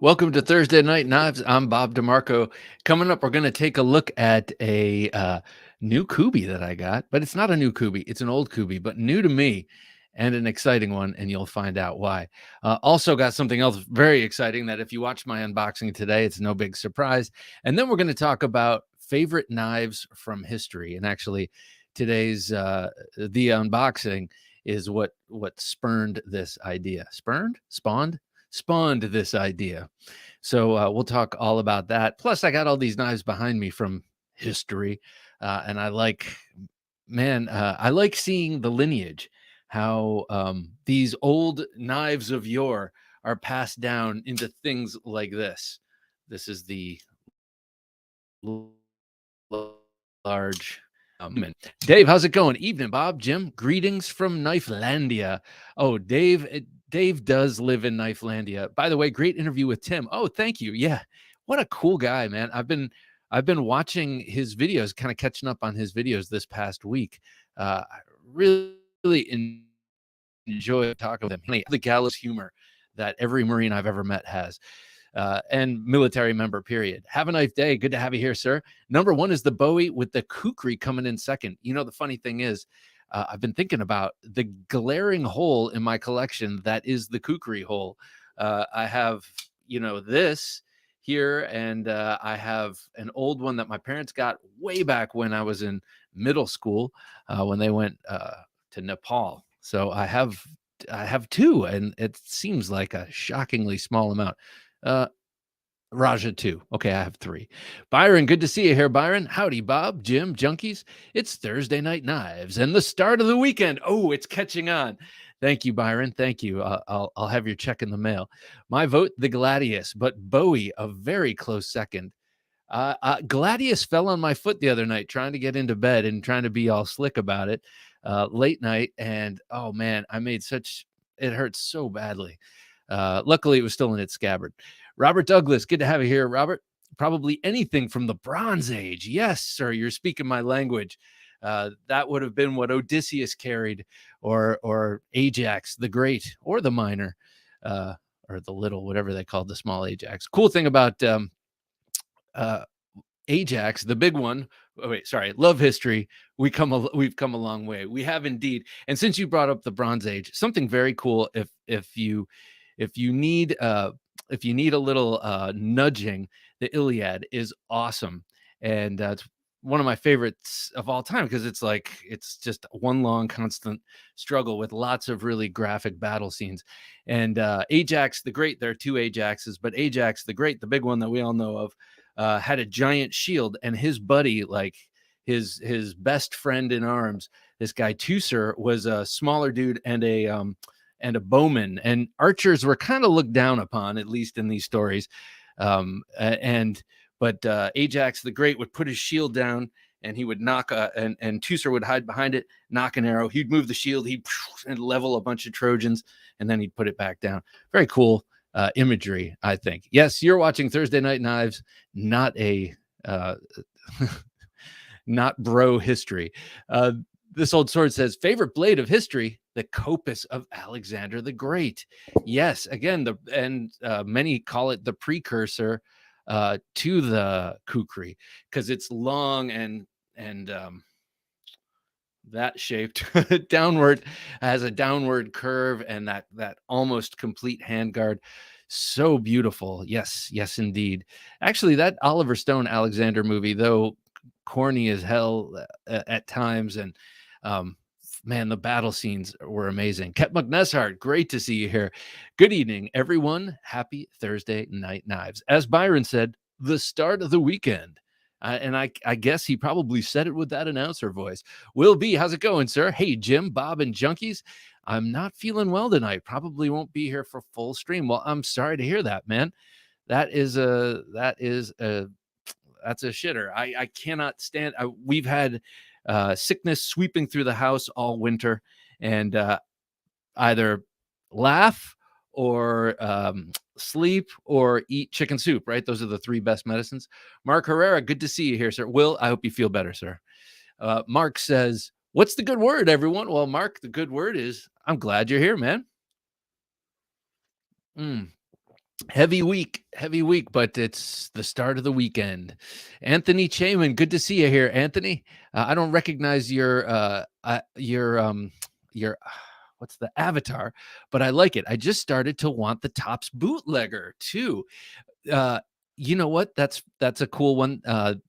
Welcome to Thursday Night Knives. I'm Bob DeMarco. Coming up, we're going to take a look at a new Kubi that I got, but it's not a new Kubi. It's an old Kubi, but new to me and an exciting one, and you'll find out why. Also got something else very exciting that if you watch my unboxing today, it's no big surprise. And then we're going to talk about favorite knives from history. And actually, today's the unboxing is what spurned this idea. Spawned this idea. So we'll talk all about that. Plus, I got all these knives behind me from history, and I like seeing the lineage, how these old knives of yore are passed down into things like this. This is the large. Dave, how's it going? Evening, Bob. Jim, greetings from Knifelandia. Oh, Dave does live in Knifelandia. By the way, great interview with Tim. Oh, thank you. Yeah, what a cool guy, man. I've been watching his videos, kind of catching up on his videos this past week. I really enjoy talking with him. The gallows humor that every Marine I've ever met has. And military member, period. Have a nice day. Good to have you here, sir. Number one is the Bowie with the Kukri coming in second. You know, the funny thing is, I've been thinking about the glaring hole in my collection that is the Kukri hole. I have, this here, and I have an old one that my parents got way back when I was in middle school, when they went to Nepal. So I have two, and it seems like a shockingly small amount. Raja 2. Okay, I have 3. Byron, good to see you here, Byron. Howdy, Bob, Jim, Junkies. It's Thursday Night Knives and the start of the weekend. Oh, it's catching on. Thank you, Byron. Thank you. I'll have your check in the mail. My vote, the Gladius, but Bowie, a very close second. Gladius fell on my foot the other night trying to get into bed and trying to be all slick about it late night. And, oh, man, it hurts so badly. Luckily, it was still in its scabbard. Robert Douglas, good to have you here, Robert. Probably anything from the Bronze Age. Yes, sir, you're speaking my language. That would have been what Odysseus carried, or Ajax the Great, or the Minor, or the Little, whatever they called the small Ajax. Cool thing about Ajax, the big one. Oh, wait, sorry. Love history. We've come a long way. We have indeed. And since you brought up the Bronze Age, something very cool. If you need a little nudging, the Iliad is awesome, and it's one of my favorites of all time because it's just one long constant struggle with lots of really graphic battle scenes. And Ajax the Great, there are 2 Ajaxes, but Ajax the Great, the big one that we all know of, had a giant shield, and his buddy, like his best friend in arms, this guy Teucer, was a smaller dude and a bowman, and archers were kind of looked down upon, at least in these stories. But Ajax the Great would put his shield down, and he would knock and Teucer would hide behind it, knock an arrow. He'd move the shield, he'd and level a bunch of Trojans, and then he'd put it back down. Very cool imagery, I think. Yes, you're watching Thursday Night Knives, not a not bro history. This old sword says, favorite blade of history, the Copus of Alexander the Great. Yes, again, many call it the precursor to the Kukri because it's long and that shaped downward, has a downward curve, and that almost complete handguard. So beautiful. Yes, indeed. Actually, that Oliver Stone Alexander movie, though corny as hell at times, and man, the battle scenes were amazing. Ket McNessart, great to see you here. Good evening, everyone. Happy Thursday Night Knives. As Byron said, the start of the weekend. And I guess he probably said it with that announcer voice. Will B, how's it going, sir? Hey, Jim, Bob, and Junkies. I'm not feeling well tonight. Probably won't be here for full stream. Well, I'm sorry to hear that, man. That's a shitter. I cannot stand. We've had sickness sweeping through the house all winter, and either laugh or sleep or eat chicken soup, right? Those are the 3 best medicines. Mark Herrera, good to see you here, sir. Will, I hope you feel better, sir. Mark says, what's the good word, everyone? Well, Mark, the good word is, I'm glad you're here, man. Heavy week, but it's the start of the weekend. Anthony Chaman, good to see you here, Anthony. I don't recognize your what's the avatar, but I like it. I just started to want the Tops bootlegger too. Uh, you know what? That's a cool one.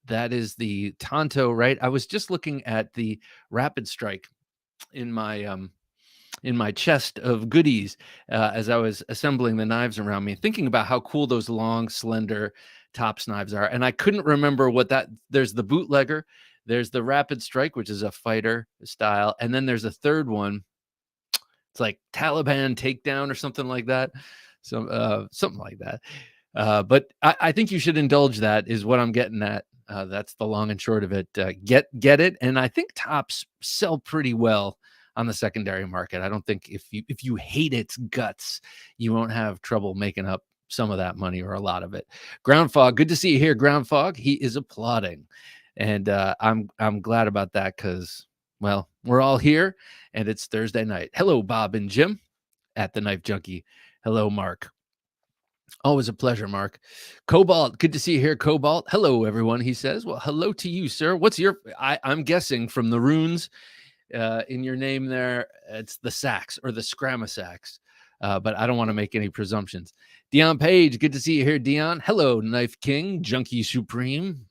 That is the Tonto, right? I was just looking at the Rapid Strike in my chest of goodies as I was assembling the knives around me, thinking about how cool those long, slender Tops knives are. And I couldn't remember what that. There's the bootlegger, there's the Rapid Strike, which is a fighter style, and then there's a third one. It's like Taliban Takedown or something like that. Something like that. But I think you should indulge. That is what I'm getting at. That's the long and short of it. Get it, and I think Tops sell pretty well on the secondary market. I don't think if you hate its guts, you won't have trouble making up some of that money or a lot of it. Ground Fog, good to see you here, Ground Fog. He is applauding, and I'm glad about that because, well, we're all here and it's Thursday night. Hello, Bob and Jim at the Knife Junkie. Hello, Mark. Always a pleasure, Mark. Cobalt, good to see you here, Cobalt. Hello, everyone, he says. Well, hello to you, sir. What's your, I'm guessing from the runes in your name there, it's the Sax or the Scramasax, but I don't want to make any presumptions. Dion Page, good to see you here, Dion. Hello, Knife King, Junkie Supreme.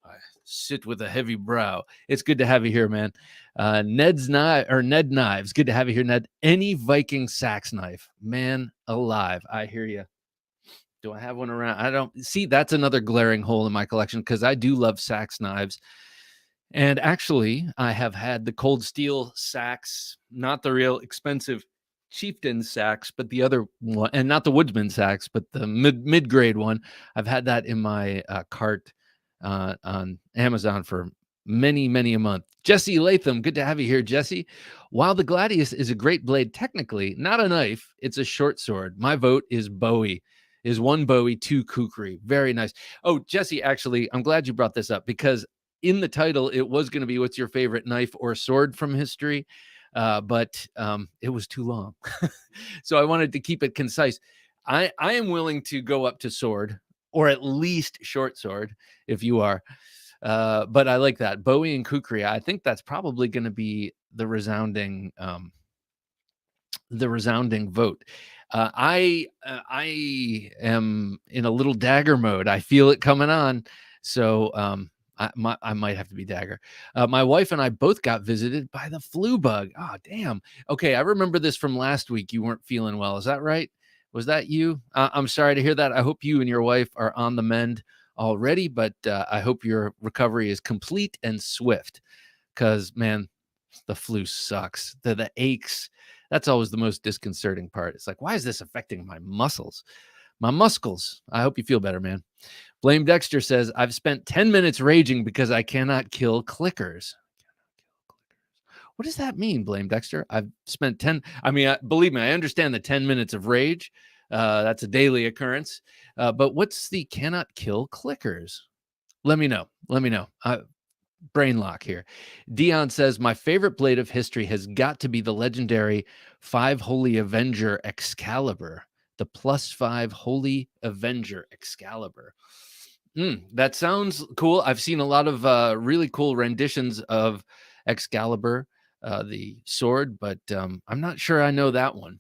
I sit with a heavy brow. It's good to have you here, man. Ned Knives, good to have you here, Ned. Any Viking sax knife, man alive. I hear you. Do I have one around? I don't see. That's another glaring hole in my collection because I do love sax knives. And actually, I have had the cold steel sax, not the real expensive chieftain sax, but the other one, and not the woodsman sax, but the mid grade one. I've had that in my cart on Amazon for many a month. Jesse Latham, good to have you here, Jesse. While the Gladius is a great blade, technically not a knife, it's a short sword. My vote is Bowie. Is one Bowie, two kukri. Very nice. Oh, Jesse, actually, I'm glad you brought this up because in the title, it was going to be what's your favorite knife or sword from history, but it was too long. So I wanted to keep it concise. I am willing to go up to sword or at least short sword if you are. But I like that. Bowie and kukri. I think that's probably going to be the resounding vote. I am in a little dagger mode. I feel it coming on. So I might have to be dagger. My wife and I both got visited by the flu bug. Oh, damn. Okay, I remember this from last week. You weren't feeling well. Is that right? Was that you? I'm sorry to hear that. I hope you and your wife are on the mend already, but I hope your recovery is complete and swift because, man, the flu sucks. The aches, that's always the most disconcerting part. It's like, why is this affecting my muscles? My muscles. I hope you feel better, man. Blame Dexter says, I've spent 10 minutes raging because I cannot kill clickers. What does that mean, Blame Dexter? I've spent 10. I mean, believe me, I understand the 10 minutes of rage. That's a daily occurrence. But what's the cannot kill clickers? Let me know. Brain lock here. Dion says, my favorite blade of history has got to be the legendary 5 Holy Avenger Excalibur. The +5 Holy Avenger Excalibur. That sounds cool. I've seen a lot of really cool renditions of Excalibur, the sword, but I'm not sure I know that one.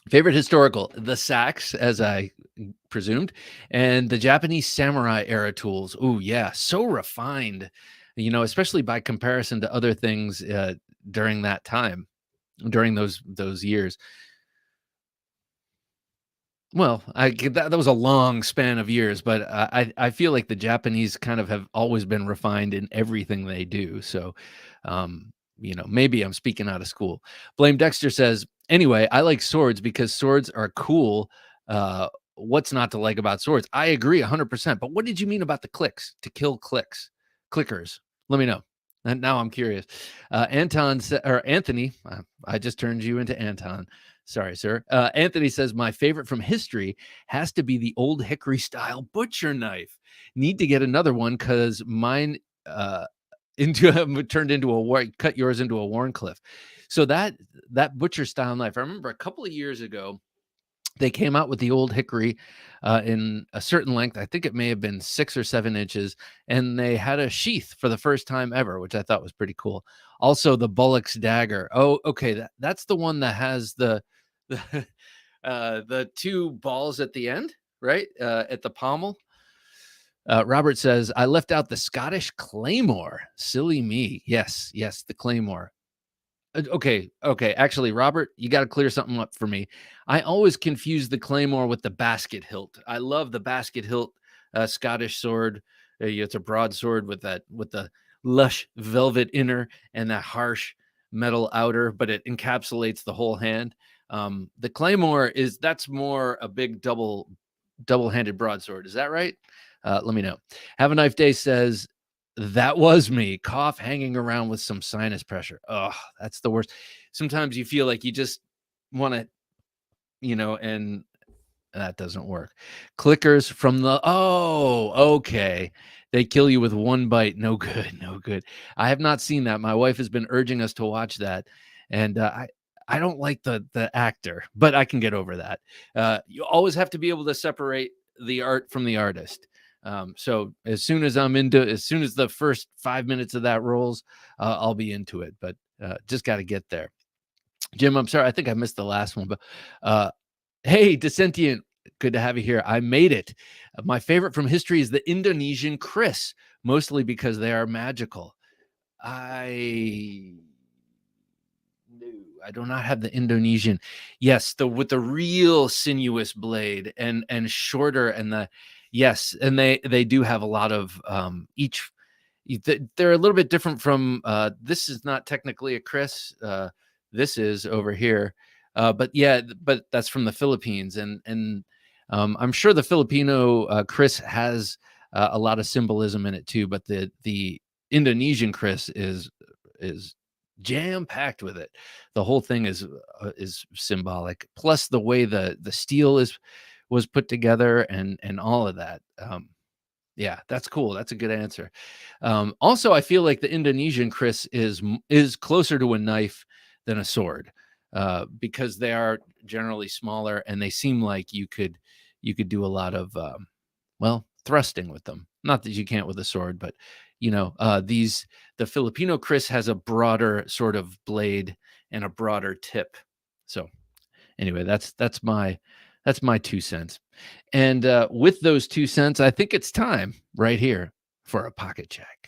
Favorite historical, the sax, as I presumed, and the Japanese samurai era tools. Oh, yeah, so refined, especially by comparison to other things during that time, during those years. Well, that was a long span of years, but I feel like the Japanese kind of have always been refined in everything they do. So, maybe I'm speaking out of school. Blame Dexter says, anyway, I like swords because swords are cool. What's not to like about swords? I agree 100%. But what did you mean about the clicks? To kill clickers? Let me know. And now I'm curious. Anthony, I just turned you into Anton. Sorry, sir. Anthony says, my favorite from history has to be the old hickory style butcher knife. Need to get another one because mine turned into cut yours into a Warncliffe. So that butcher style knife, I remember a couple of years ago, they came out with the old hickory in a certain length. I think it may have been 6 or 7 inches, and they had a sheath for the first time ever, which I thought was pretty cool. Also, the Bullock's dagger. Oh, okay, that's the one that has the the two balls at the end, right? At the pommel. Robert says, I left out the Scottish claymore. Silly me. Yes, yes, the claymore. Okay, okay. Actually, Robert, you got to clear something up for me. I always confuse the claymore with the basket hilt. I love the basket hilt Scottish sword. It's a broadsword with the lush velvet inner and that harsh metal outer, but it encapsulates the whole hand. The claymore that's more a big double-handed broadsword. Is that right? Let me know. Have a Knife Day says, that was me, cough hanging around with some sinus pressure. Oh, that's the worst. Sometimes you feel like you just want to, and that doesn't work. Clickers from okay. They kill you with one bite. No good, no good. I have not seen that. My wife has been urging us to watch that. And I don't like the actor, but I can get over that. You always have to be able to separate the art from the artist. So as soon as the first 5 minutes of that rolls, I'll be into it. But just got to get there. Jim, I'm sorry. I think I missed the last one, but hey, Dissentient, good to have you here. I made it. My favorite from history is the Indonesian Chris, mostly because they are magical. I do not have the Indonesian. Yes, with the real sinuous blade and shorter, and yes, and they do have a lot of each. They're a little bit different from this is not technically a Chris. This is over here. But yeah, but that's from the Philippines, and I'm sure the Filipino Chris has a lot of symbolism in it too. But the Indonesian Chris is jam packed with it. The whole thing is symbolic. Plus the way the steel was put together and all of that. Yeah, that's cool. That's a good answer. Also, I feel like the Indonesian Chris is closer to a knife than a sword, because they are generally smaller and they seem like you could do a lot of thrusting with them. Not that you can't with a sword, but the Filipino Chris has a broader sort of blade and a broader tip. So anyway, that's my 2 cents. And with those 2 cents, I think it's time right here for a pocket check.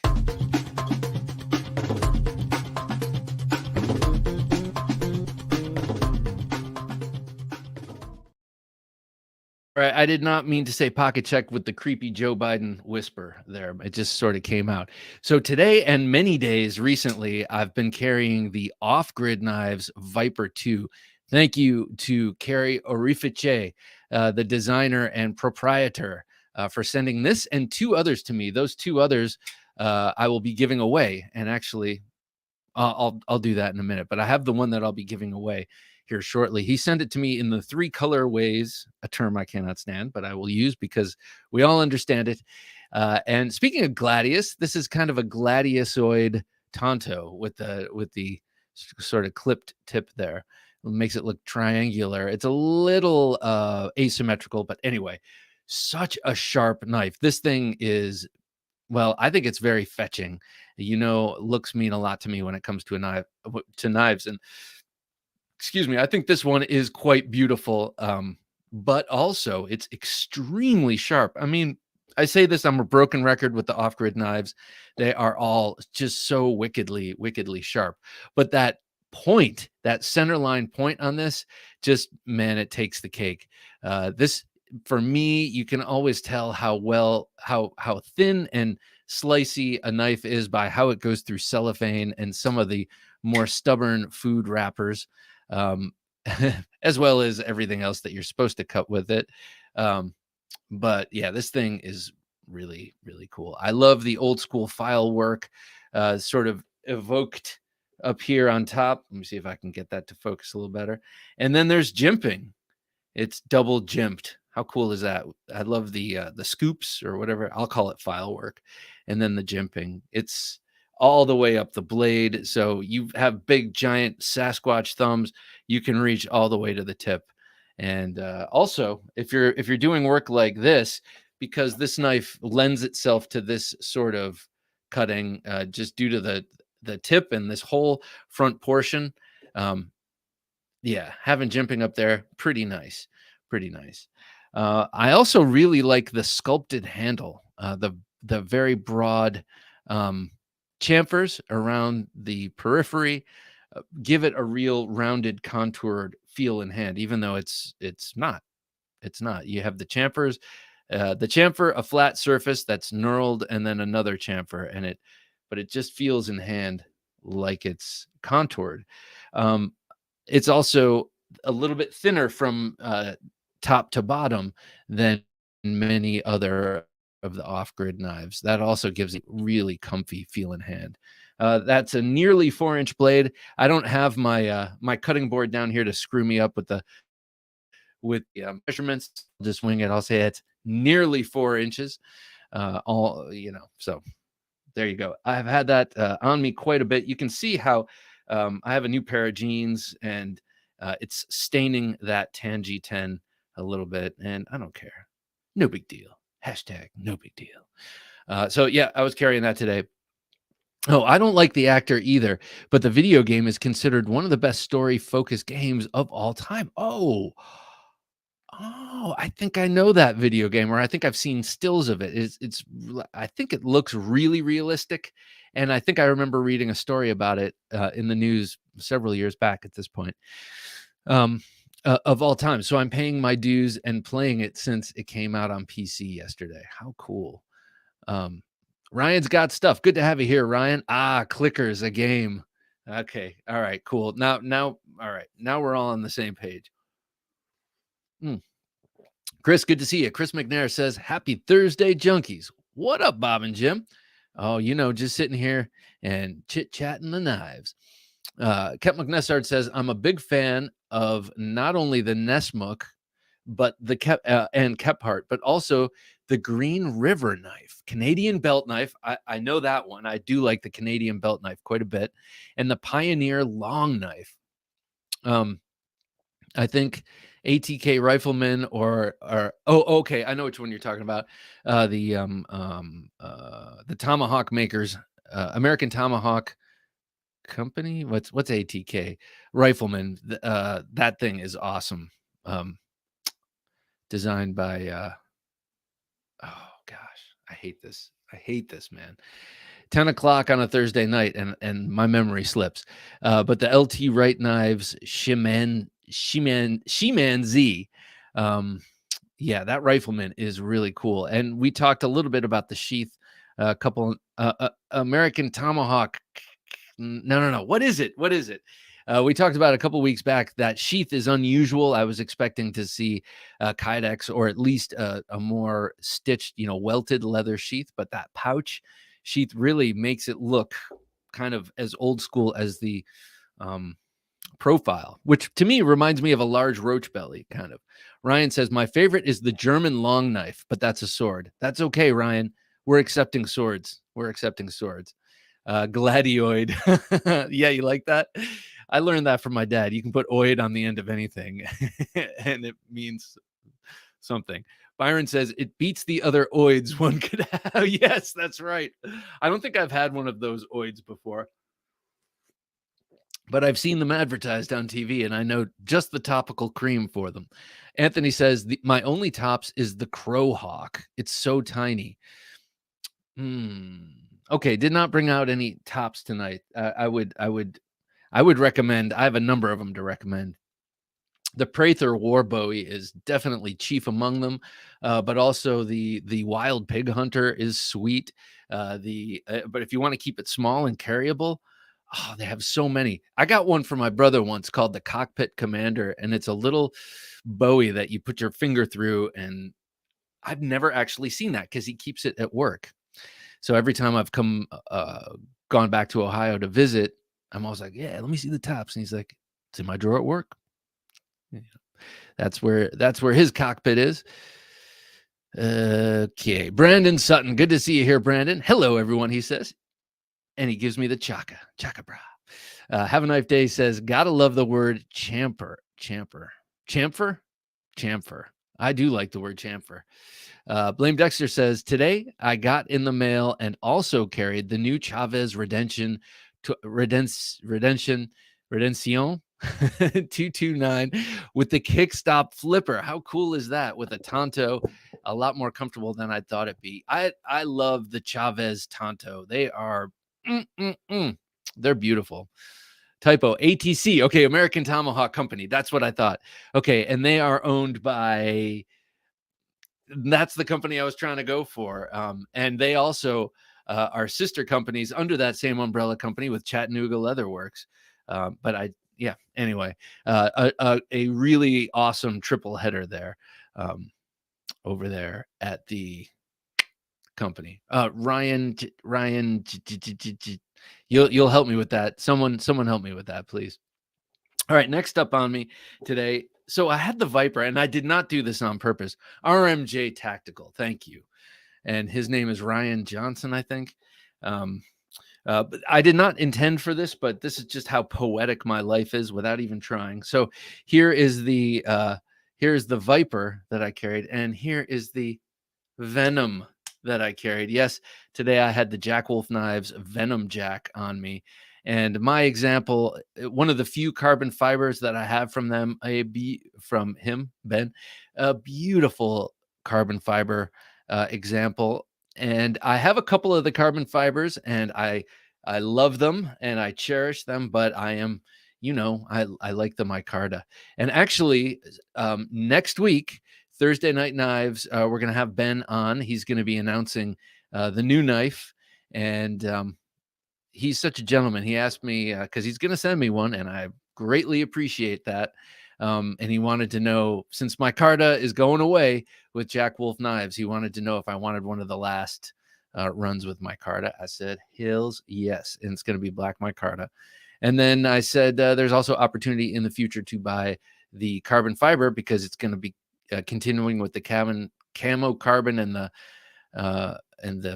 All right, I did not mean to say pocket check with the creepy Joe Biden whisper there. It just sort of came out. So today and many days recently, I've been carrying the Off-Grid Knives Viper 2. Thank you to Carrie Orifice, the designer and proprietor, for sending this and 2 others to me. Those 2 others I will be giving away. And actually, I'll do that in a minute. But I have the one that I'll be giving away here shortly. He sent it to me in the 3 colorways, a term I cannot stand, but I will use because we all understand it. And speaking of gladius, this is kind of a gladiusoid Tonto with the sort of clipped tip there. It makes it look triangular. It's a little asymmetrical, but anyway, such a sharp knife. This thing is, well, I think it's very fetching. Looks mean a lot to me when it comes to knives. And excuse me, I think this one is quite beautiful, but also it's extremely sharp. I mean, I say this, I'm a broken record with the Off-Grid knives. They are all just so wickedly, wickedly sharp. But that point, that center line point on this, just, man, it takes the cake. This, for me, you can always tell how thin and slicey a knife is by how it goes through cellophane and some of the more stubborn food wrappers. As well as everything else that you're supposed to cut with it. But yeah, this thing is really, really cool. I love the old school file work, sort of evoked up here on top. Let me see if I can get that to focus a little better. And then there's jimping. It's double jimped. How cool is that? I love the scoops or whatever. I'll call it file work. And then the jimping. It's all the way up the blade. So you have big, giant Sasquatch thumbs. You can reach all the way to the tip. And also, if you're doing work like this, because this knife lends itself to this sort of cutting, just due to the tip and this whole front portion. Um, yeah, having jimping up there, pretty nice, pretty nice. I also really like the sculpted handle, the very broad um, chamfers around the periphery, give it a real rounded, contoured feel in hand, even though it's not. It's not. You have the chamfer, a flat surface that's knurled, and then another chamfer, but it just feels in hand like it's contoured. Um, it's also a little bit thinner from top to bottom than many other of the off-grid knives. That also gives it really comfy feel in hand. That's a nearly 4-inch blade. I don't have my cutting board down here to screw me up with the measurements. I'll just wing it. I'll say it's nearly 4 inches. So there you go. I've had that on me quite a bit. You can see how I have a new pair of jeans, and it's staining that Tangy 10 a little bit, and I don't care. No big deal. Hashtag no big deal. So yeah, I was carrying that today. Oh, I don't like the actor either, but the video game is considered one of the best story-focused games of all time. Oh, I think I know that video game, or I think I've seen stills of it. I think it looks really realistic, and I think I remember reading a story about it in the news several years back at this point, of all time. So I'm paying my dues and playing it since it came out on PC yesterday. How cool. Um, Ryan's got stuff. Good to have you here, Ryan. Clickers, a game. Okay. All right, cool. All right. Now we're all on the same page. Chris, good to see you. Chris McNair says, happy Thursday, junkies. What up, Bob and Jim? Oh, just sitting here and chit-chatting the knives. Kep McNessard says, I'm a big fan of not only the Nessmuk, but the Kephart, but also the Green River knife, Canadian belt knife. I know that one. I do like the Canadian belt knife quite a bit. And the Pioneer long knife. I think ATK Rifleman okay, I know which one you're talking about. The Tomahawk makers, American Tomahawk Company. What's ATK Rifleman? That thing is awesome. Designed by oh gosh, I hate this, man. 10 o'clock on a Thursday night, and my memory slips. But the LT Wright knives, Shiman Z. Yeah, that Rifleman is really cool. And we talked a little bit about the sheath, a couple American Tomahawk. No. What is it? We talked about a couple weeks back. That sheath is unusual. I was expecting to see Kydex, or at least a more stitched, welted leather sheath, but that pouch sheath really makes it look kind of as old school as the profile, which to me reminds me of a large roach belly, kind of. Ryan says, my favorite is the German long knife, but that's a sword. That's okay, Ryan. We're accepting swords. Gladioid. Yeah, you like that? I learned that from my dad. You can put oid on the end of anything and it means something. Byron says it beats the other oids one could have. Yes, that's right. I don't think I've had one of those oids before, but I've seen them advertised on TV, and I know just the topical cream for them. Anthony says, my only tops is the Crow Hawk. It's so tiny. Okay, did not bring out any tops tonight. I would recommend. I have a number of them to recommend. The Prather War Bowie is definitely chief among them, but also the Wild Pig Hunter is sweet. But if you want to keep it small and carryable, they have so many. I got one for my brother once called the Cockpit Commander, and it's a little Bowie that you put your finger through, and I've never actually seen that because he keeps it at work. So every time I've gone back to Ohio to visit, I'm always like, yeah, let me see the tops. And he's like, it's in my drawer at work. Yeah. That's where his cockpit is. Okay. Brandon Sutton. Good to see you here, Brandon. Hello, everyone, he says. and he gives me the chaka bra. Have a Knife Day says, gotta love the word chamfer. I do like the word chamfer. Blame Dexter says, today I got in the mail and also carried the new Chavez Redention 229 with the kickstop flipper. How cool is that? With a Tonto, a lot more comfortable than I thought it'd be. I love the Chavez Tonto. They are, they're beautiful. Typo, ATC. Okay, American Tomahawk Company. That's what I thought. Okay, and they are owned by, that's the company I was trying to go for. And they also are sister companies under that same umbrella company with Chattanooga Leatherworks. Anyway, a really awesome triple header there, over there at the company. Ryan, you'll help me with that. Someone help me with that, please. All right, next up on me today. So I had the Viper, and I did not do this on purpose. RMJ Tactical, thank you. And his name is Ryan Johnson, I think. But I did not intend for this, but this is just how poetic my life is without even trying. So here is the Viper that I carried, and here is the Venom that I carried. Yes, today I had the Jack Wolf Knives Venom Jack on me. And my example, one of the few carbon fibers that I have from them, from him, Ben, a beautiful carbon fiber example. And I have a couple of the carbon fibers, and I love them and I cherish them, but I am, I like the micarta. And actually, next week, Thursday Night Knives, we're going to have Ben on. He's going to be announcing the new knife, and he's such a gentleman. He asked me, because he's going to send me one, and I greatly appreciate that. And he wanted to know, since micarta is going away with Jack Wolf Knives, he wanted to know if I wanted one of the last runs with micarta. I said, hills, yes. And it's going to be black micarta. And then I said, there's also opportunity in the future to buy the carbon fiber, because it's going to be continuing with the camo carbon and the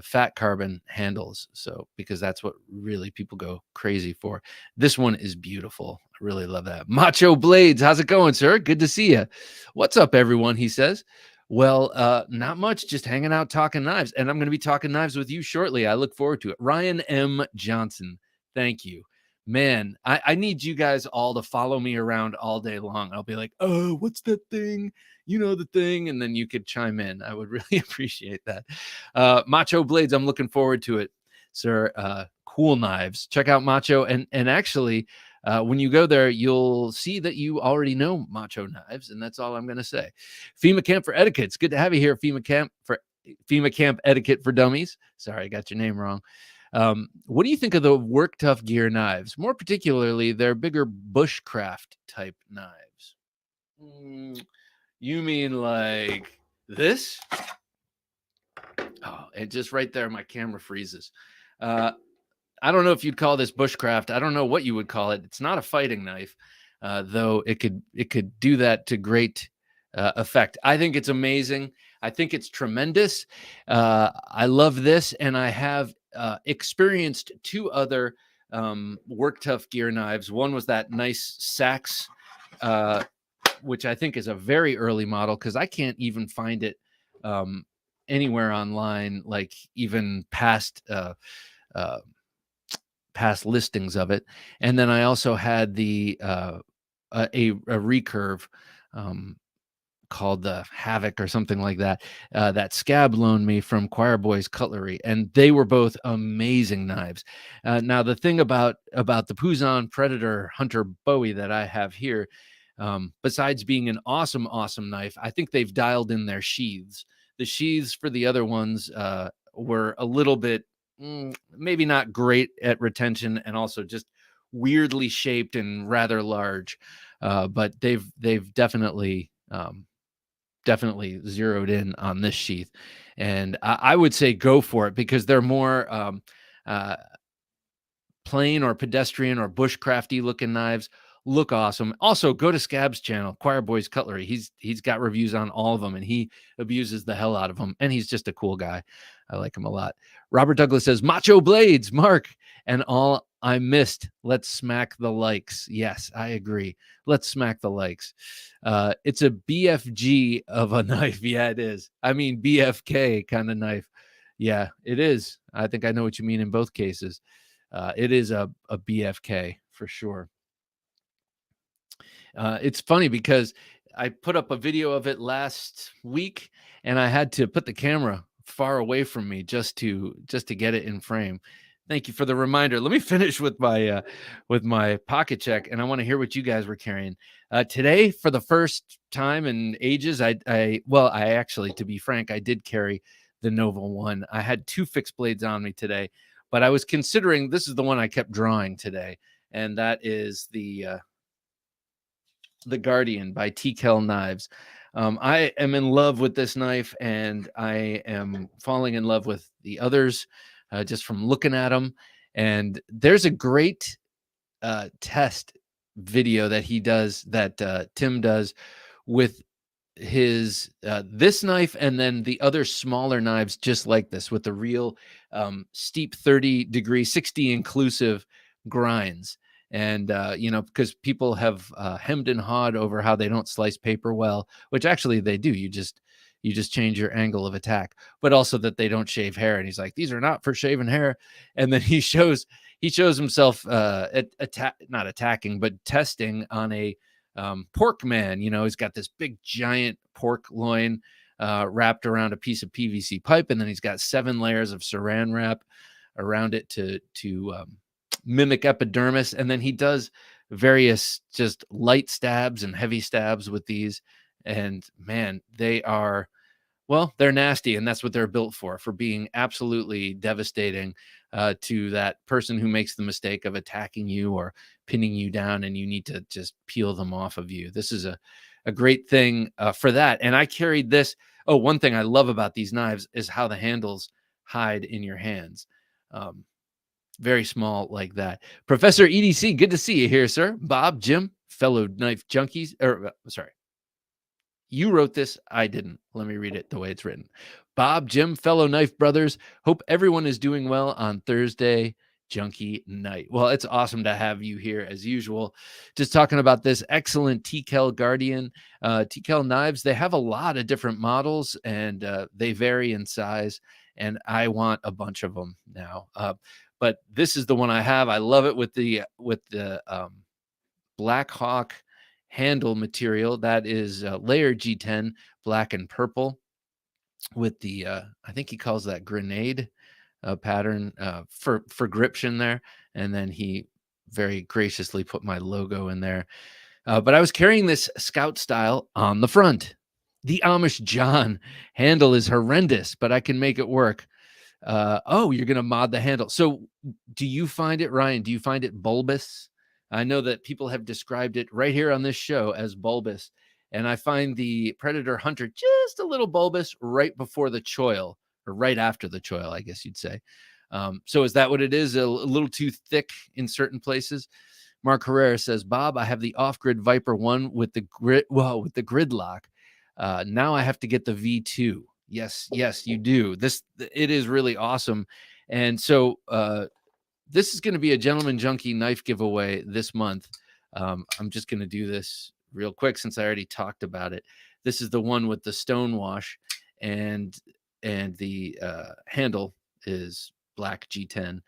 fat carbon handles. So, because that's what really people go crazy for. This one is beautiful. I really love that. Macho Blades, how's it going, sir? Good to see you. What's up, everyone? He says. Well, not much, just hanging out, talking knives. And I'm going to be talking knives with you shortly. I look forward to it. Ryan M. Johnson, thank you. Man, I need you guys all to follow me around all day long. I'll be like, oh, what's that thing? You know, the thing. And then you could chime in. I would really appreciate that. Macho Blades, I'm looking forward to it, sir. Cool knives. Check out Macho. And actually, when you go there, you'll see that you already know Macho Knives. And that's all I'm going to say. FEMA Camp for Etiquette. It's good to have you here, FEMA Camp Etiquette for Dummies. Sorry, I got your name wrong. What do you think of the Work Tough Gear knives? More particularly, their bigger bushcraft type knives. You mean like this? Oh, and just right there, my camera freezes. I don't know if you'd call this bushcraft. I don't know what you would call it. It's not a fighting knife, though it could do that to great effect. I think it's amazing. I think it's tremendous. I love this, and I have experienced two other Work Tough Gear knives. One was that nice Sachs, which I think is a very early model, because I can't even find it anywhere online, like even past listings of it. And then I also had the a recurve called the Havoc or something like that, that Scab loaned me from Choir Boys Cutlery, and they were both amazing knives. Now, the thing about the Puzon Predator Hunter Bowie that I have here, besides being an awesome knife, I think they've dialed in their sheaths. The sheaths for the other ones were a little bit maybe not great at retention, and also just weirdly shaped and rather large, but they've definitely zeroed in on this sheath, and I would say go for it, because they're more plain or pedestrian or bushcrafty looking knives. Look awesome. Also, go to Scab's channel, Choir Boys Cutlery. He's got reviews on all of them, and he abuses the hell out of them, and he's just a cool guy. I like him a lot. Robert Douglas says, Macho Blades, Mark, and all I missed. Let's smack the likes. Yes, I agree. Let's smack the likes. It's a BFG of a knife. Yeah, it is. I mean, BFK kind of knife. Yeah, it is. I think I know what you mean in both cases. It is a BFK for sure. It's funny because I put up a video of it last week, and I had to put the camera far away from me just to get it in frame. Thank you for the reminder. Let me finish with my pocket check, and I want to hear what you guys were carrying today. For the first time in ages, I actually, to be frank, I did carry the Nova One. I had 2 fixed blades on me today, but I was considering this is the one I kept drawing today, and that is the Guardian by TKL Knives. I am in love with this knife, and I am falling in love with the others just from looking at them. And there's a great test video that he does, that Tim does, with his this knife and then the other smaller knives just like this, with the real steep 30-degree 60 inclusive grinds. And because people have hemmed and hawed over how they don't slice paper well, which actually they do. You just change your angle of attack, but also that they don't shave hair. And he's like, these are not for shaving hair. And then he shows himself not attacking, but testing on a pork man. He's got this big giant pork loin wrapped around a piece of PVC pipe, and then he's got 7 layers of saran wrap around it to mimic epidermis. And then he does various just light stabs and heavy stabs with these, and man, they're nasty, and that's what they're built for being absolutely devastating to that person who makes the mistake of attacking you or pinning you down, and you need to just peel them off of you. This is a great thing for that. And I carried this. Oh, one thing I love about these knives is how the handles hide in your hands. Very small like that. Professor EDC, good to see you here, sir. Bob, Jim, fellow knife junkies, sorry. You wrote this. I didn't. Let me read it the way it's written. Bob, Jim, fellow knife brothers. Hope everyone is doing well on Thursday Junkie night. Well, it's awesome to have you here as usual. Just talking about this excellent TKL Guardian. TKL knives, they have a lot of different models, and they vary in size, and I want a bunch of them now. But this is the one I have. I love it with the Black Hawk handle material. That is layer G10 black and purple with the I think he calls that grenade pattern for gription there, and then he very graciously put my logo in there. But I was carrying this Scout style on the front. The Amish John handle is horrendous, but I can make it work. You're gonna mod the handle. So do you find it, Ryan, do you find it bulbous? I know that people have described it right here on this show as bulbous, and I find the Predator Hunter just a little bulbous right before the choil, or right after the choil, I guess you'd say. So is that what it is? A little too thick in certain places? Mark Herrera says, Bob, I have the off-grid Viper 1 with the gridlock. Now I have to get the V2. Yes, you do. It is really awesome. And so this is going to be a Gentleman Junkie knife giveaway this month. I'm just going to do this real quick since I already talked about it. This is the one with the stone wash, and the handle is black G10.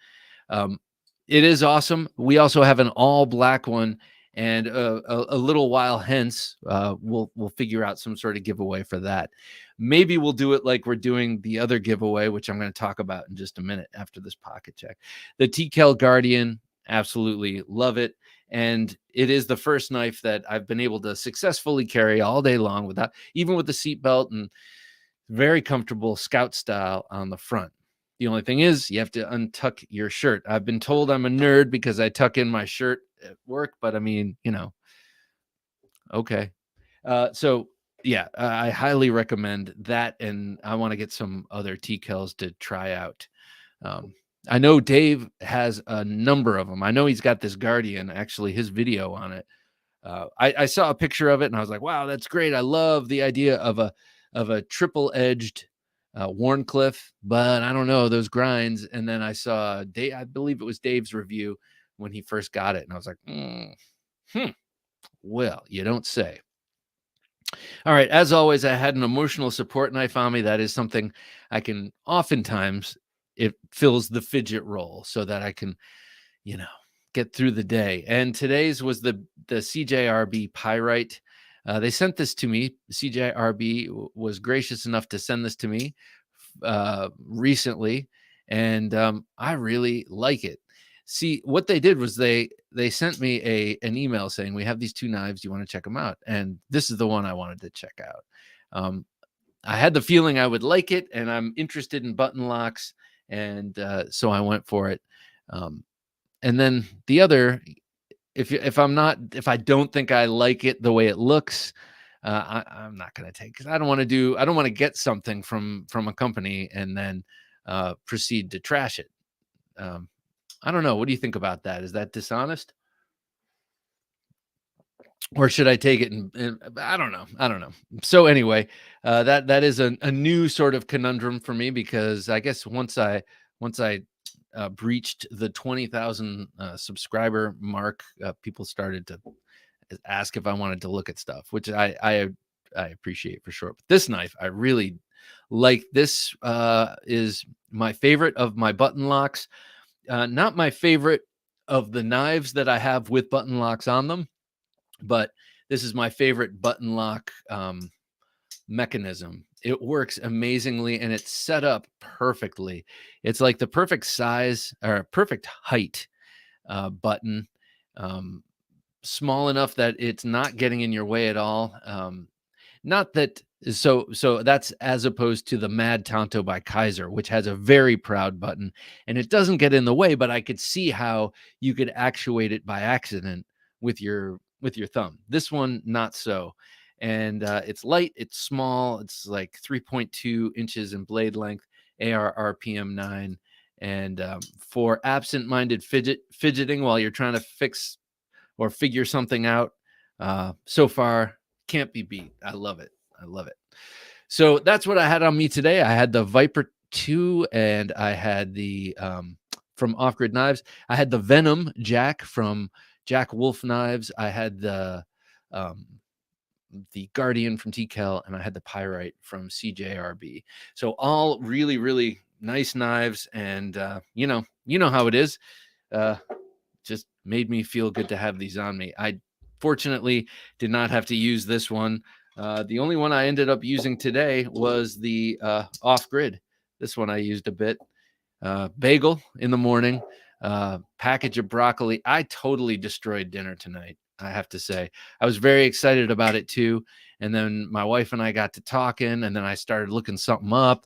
It is awesome. We also have an all black one, and a little while hence, we'll figure out some sort of giveaway for that. Maybe we'll do it like we're doing the other giveaway, which I'm going to talk about in just a minute after this pocket check. The TKL Guardian, absolutely love it. And it is the first knife that I've been able to successfully carry all day long without, even with the seatbelt, and very comfortable Scout style on the front. The only thing is you have to untuck your shirt. I've been told I'm a nerd because I tuck in my shirt at work, but I mean, okay. So yeah, I highly recommend that. And I want to get some other TKLs to try out. I know Dave has a number of them. I know he's got this Guardian, actually his video on it. I saw a picture of it and I was like, wow, that's great. I love the idea of a triple edged Warncliffe, but I don't know those grinds. And then I saw Dave, I believe it was Dave's review when he first got it, and I was like, well, you don't say. All right, as always, I had an emotional support knife on me. That is something I can oftentimes, it fills the fidget role so that I can, get through the day. And today's was the CJRB Pyrite. They sent this to me. CJRB was gracious enough to send this to me recently, and I really like it. See, what they did was they sent me an email saying, we have these two knives, do you want to check them out? And this is the one I wanted to check out. I had the feeling I would like it, and I'm interested in button locks, and so I went for it. And then the other, if I don't think I like it the way it looks, I'm not going to take, because I don't want to get something from a company and then proceed to trash it. I don't know. What do you think about that? Is that dishonest? Or should I take it? And I don't know. So anyway, that is a new sort of conundrum for me, because I guess once I breached the 20,000 subscriber mark, people started to ask if I wanted to look at stuff, which I appreciate for sure. But this knife, I really like. This is my favorite of my button locks. Not my favorite of the knives that I have with button locks on them, but this is my favorite button lock mechanism. It works amazingly, and it's set up perfectly. It's like the perfect size or perfect height button, small enough that it's not getting in your way at all. Not that so that's as opposed to the Mad Tonto by Kaiser, which has a very proud button, and it doesn't get in the way, but I could see how you could actuate it by accident with your thumb. This one, not so. And it's light, it's small, it's like 3.2 inches in blade length, AR RPM 9. And for absent-minded fidgeting while you're trying to fix or figure something out, so far can't be beat. I love it. So that's what I had on me today. I had the Viper 2, and I had the from Off Grid Knives. I had the Venom Jack from Jack Wolf Knives. I had the Guardian from TKL, and I had the Pyrite from CJRB. So all really, really nice knives, and you know how it is. Just made me feel good to have these on me. I fortunately did not have to use this one. The only one I ended up using today was the Off Grid. This one I used a bit. Bagel in the morning, package of broccoli. I totally destroyed dinner tonight, I have to say. I was very excited about it too. And then my wife and I got to talking, and then I started looking something up,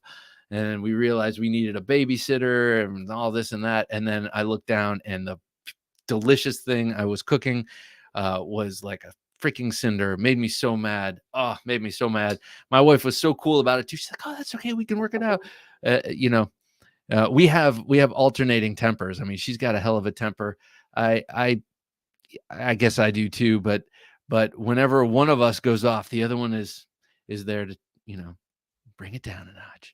and we realized we needed a babysitter and all this and that. And then I looked down, and the delicious thing I was cooking was like a freaking cinder. Made me so mad. Made me so mad. My wife was so cool about it too. She's like, "Oh, that's okay. We can work it out." We have alternating tempers. I mean, she's got a hell of a temper. I guess I do too. But whenever one of us goes off, the other one is there to bring it down a notch.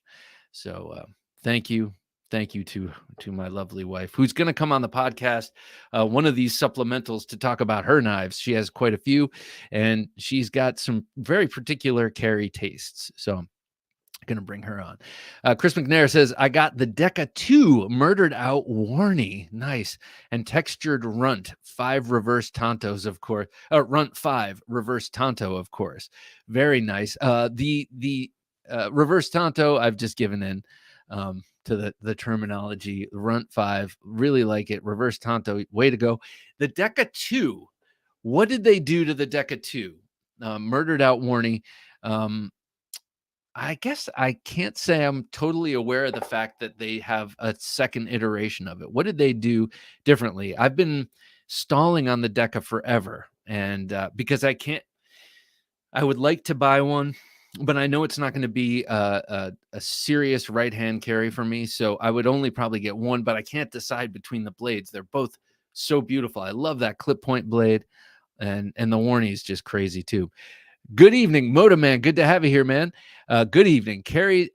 So thank you to my lovely wife, who's going to come on the podcast, one of these supplementals, to talk about her knives. She has quite a few, and she's got some very particular carry tastes. So going to bring her on. Chris McNair says, I got the Deca 2 Murdered Out Warnie. Nice. And Textured Runt 5 Reverse Tontos, of course. Runt 5 Reverse Tonto, of course. Very nice. The Reverse Tonto, I've just given in to the terminology. Runt 5, really like it. Reverse Tonto, way to go. The Deca 2, what did they do to the Deca 2? Murdered Out Warnie. I guess I can't say I'm totally aware of the fact that they have a second iteration of it. What did they do differently? I've been stalling on the Deca forever, and because I would like to buy one, but I know it's not going to be a serious right-hand carry for me, so I would only probably get one, but I can't decide between the blades. They're both so beautiful. I love that clip point blade, and the Warnie is just crazy too. Good evening, Moto Man. Good to have you here, man. Good evening. Carry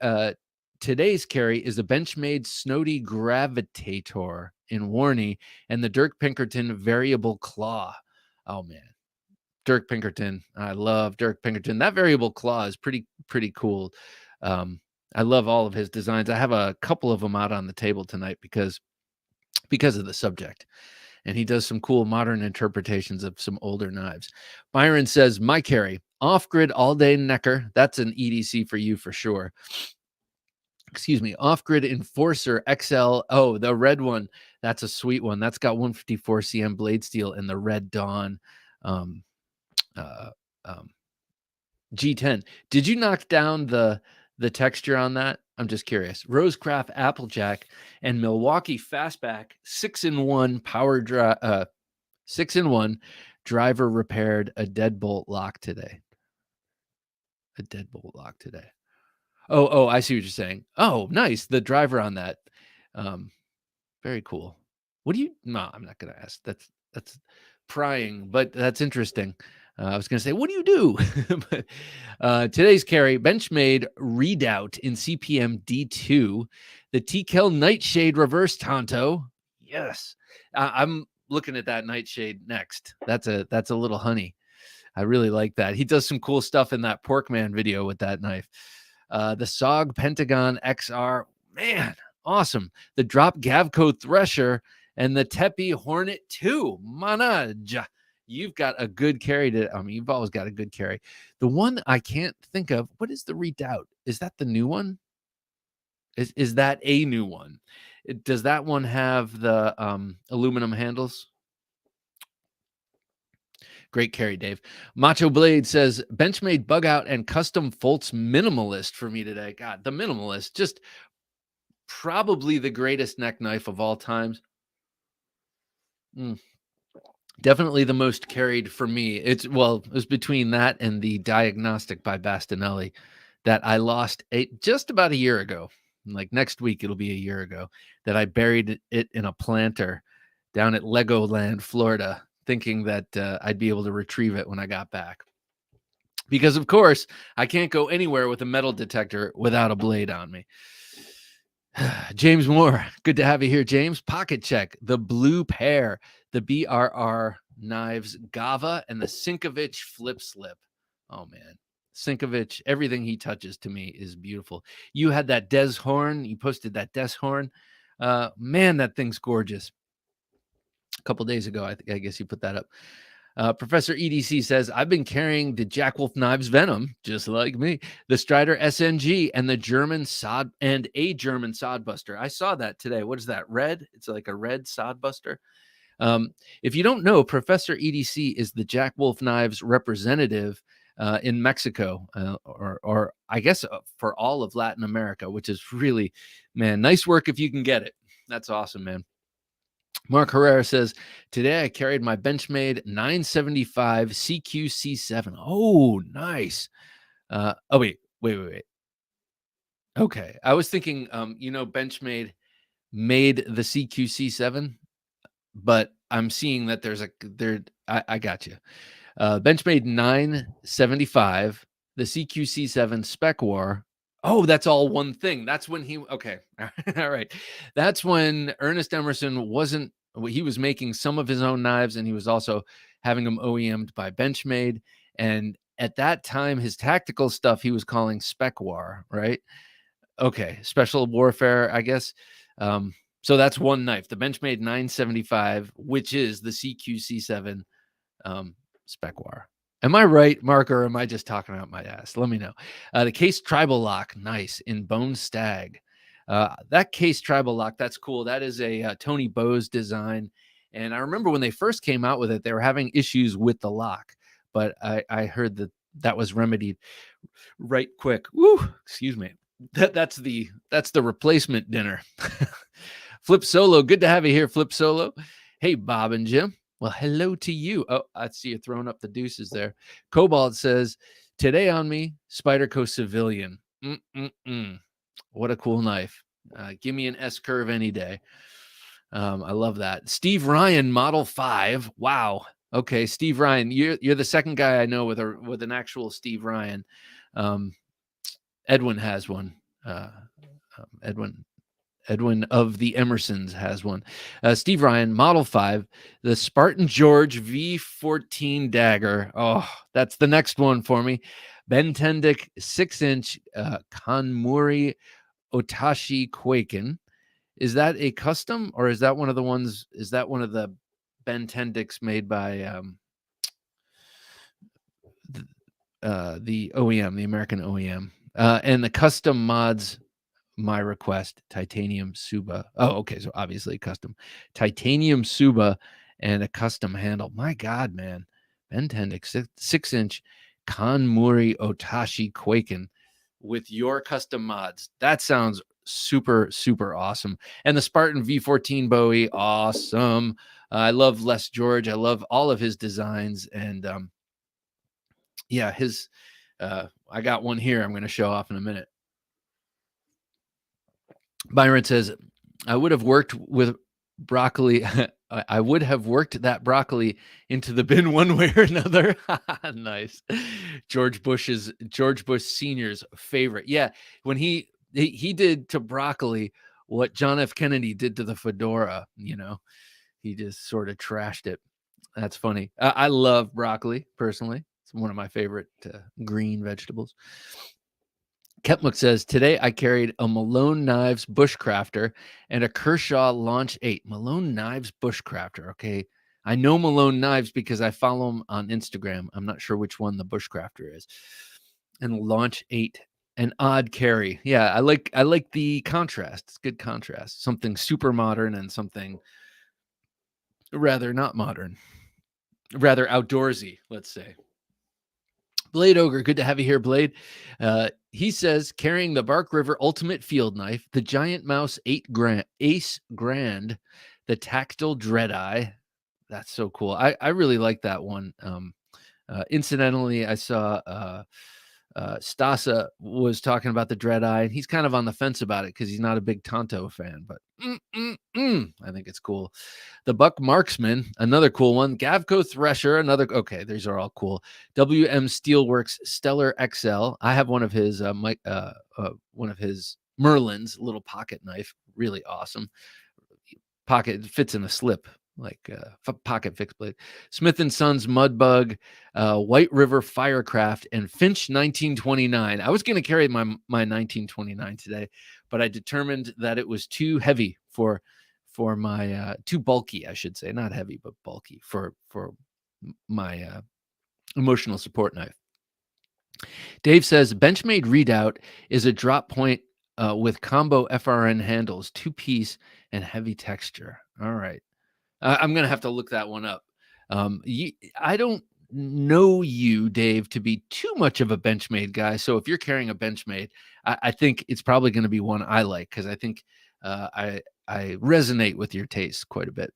today's carry is a Benchmade Snody Gravitator in Warney and the Dirk Pinkerton Variable Claw. Oh, man. Dirk Pinkerton. I love Dirk Pinkerton. That Variable Claw is pretty cool. I love all of his designs. I have a couple of them out on the table tonight because of the subject. And he does some cool modern interpretations of some older knives. Byron says, my carry, off-grid all-day Necker. That's an EDC for you for sure. Excuse me, off-grid Enforcer XL. Oh, the red one. That's a sweet one. That's got 154 cm blade steel and the Red Dawn G10. Did you knock down the texture on that? I'm just curious. Rosecraft Applejack and Milwaukee Fastback 6-in-1 power drive 6-in-1 driver repaired a deadbolt lock today. A deadbolt lock today. Oh, I see what you're saying. Oh, nice. The driver on that. Very cool. What do you? No, I'm not going to ask. That's prying, but that's interesting. I was going to say, what do you do? But today's carry, Benchmade Redoubt in CPM D2, the TKL Nightshade Reverse Tonto. Yes, I'm looking at that Nightshade next. That's a little honey. I really like that. He does some cool stuff in that Porkman video with that knife. The SOG Pentagon XR, man, awesome. The Drop Gavco Thresher and the Tepe Hornet 2. Manaj. You've got a good carry you've always got a good carry. The one I can't think of, what is the Redoubt? Is that the new one? Is that a new one? Does that one have the aluminum handles? Great carry, Dave. Macho Blade says, Benchmade Bug Out and Custom Foltz Minimalist for me today. God, the Minimalist, just probably the greatest neck knife of all times. Definitely the most carried for me. It was between that and the Diagnostic by Bastinelli that I lost just about a year ago. Like next week, it'll be a year ago that I buried it in a planter down at Legoland, Florida, thinking that I'd be able to retrieve it when I got back. Because, of course, I can't go anywhere with a metal detector without a blade on me. James Moore, good to have you here, James. Pocket Check, the Blue Pair, the BRR Knives Gava, and the Sinkovich Flip Slip. Oh, man. Sinkovich, everything he touches to me is beautiful. You had that Des Horn. You posted that Des Horn. Man, that thing's gorgeous. A couple days ago, I guess you put that up. Professor EDC says, I've been carrying the Jack Wolf Knives Venom, just like me, the Strider SNG, and the German sod and a German sodbuster. I saw that today. What is that? Red? It's like a red sodbuster. If you don't know, Professor EDC is the Jack Wolf Knives representative in Mexico, or I guess for all of Latin America, which is really, man, nice work if you can get it. That's awesome, man. Mark Herrera says, today I carried my Benchmade 975 CQC7. Oh, nice. Wait. Okay. I was thinking, Benchmade made the CQC7, but I'm seeing that I got you. Benchmade 975, the CQC7 Spec War. Oh, that's all one thing. That's when okay. All right. That's when Ernest Emerson he was making some of his own knives, and he was also having them OEM'd by Benchmade. And at that time, his tactical stuff, he was calling Spec War, right? Okay. Special Warfare, I guess. So that's one knife, the Benchmade 975, which is the CQC7 Spec War. Am I right, Mark, or am I just talking out my ass? Let me know. The Case Tribal Lock, nice, in Bone Stag. That Case Tribal Lock, that's cool. That is a Tony Bose design. And I remember when they first came out with it, they were having issues with the lock. But I heard that was remedied right quick. Woo, excuse me. That's the replacement dinner. Flip Solo, good to have you here, Flip Solo. Hey, Bob and Jim. Well, hello to you. Oh, I see you throwing up the deuces there. Cobalt says, today on me, Spyderco Civilian. What a cool knife. Give me an S-curve any day. I love that. Steve Ryan, Model 5. Wow. Okay, Steve Ryan. You're the second guy I know with an actual Steve Ryan. Edwin has one. Edwin of the Emersons has one. Steve Ryan, Model 5, the Spartan George V14 dagger. Oh, that's the next one for me. Ben Tendick 6-inch Kanmuri Otashi Quaken. Is that a custom, or is that one of the ones? Is that one of the Ben Tendicks made by the OEM, the American OEM? And the custom mods, my request, titanium Suba. Oh, okay. So obviously custom titanium Suba and a custom handle. My God, man. Ben Tendick, 6-inch Kanmuri Otashi Quaken with your custom mods. That sounds super, super awesome. And the Spartan V14 Bowie, awesome. I love Les George. I love all of his designs. And yeah, I got one here I'm going to show off in a minute. Byron says, I would have worked with broccoli. I would have worked that broccoli into the bin one way or another. Nice. George Bush Sr.'s favorite. Yeah. When he did to broccoli what John F. Kennedy did to the fedora, he just sort of trashed it. That's funny. I love broccoli personally. It's one of my favorite green vegetables. Kepmuk says, today I carried a Malone Knives Bushcrafter and a Kershaw Launch 8. Malone Knives Bushcrafter. Okay. I know Malone Knives because I follow him on Instagram. I'm not sure which one the Bushcrafter is. And Launch 8, an odd carry. Yeah, I like the contrast. It's good contrast. Something super modern and something rather not modern. Rather outdoorsy, let's say. Blade Ogre, good to have you here, Blade. He says, carrying the Bark River Ultimate Field Knife, the Giant Mouse Ace Grand, the Tactile Dread Eye. That's so cool. I really like that one. Incidentally, I saw Stasa was talking about the Dread Eye, and he's kind of on the fence about it because he's not a big Tonto fan, but I think it's cool. The Buck Marksman, another cool one. Gavco Thresher, okay, these are all cool. WM Steelworks Stellar XL. I have one of his Merlin's little pocket knife, really awesome. Pocket fits in a slip, like pocket fixed blade. Smith & Sons Mudbug, White River Firecraft, and Finch 1929. I was going to carry my 1929 today, but I determined that it was too heavy for my too bulky, I should say, not heavy, but bulky for my emotional support knife. Dave says Benchmade Redoubt is a drop point with combo FRN handles, 2-piece and heavy texture. All right. I'm going to have to look that one up. I don't know you, Dave, to be too much of a Benchmade guy. So if you're carrying a Benchmade, I think it's probably going to be one I like because I think I resonate with your taste quite a bit.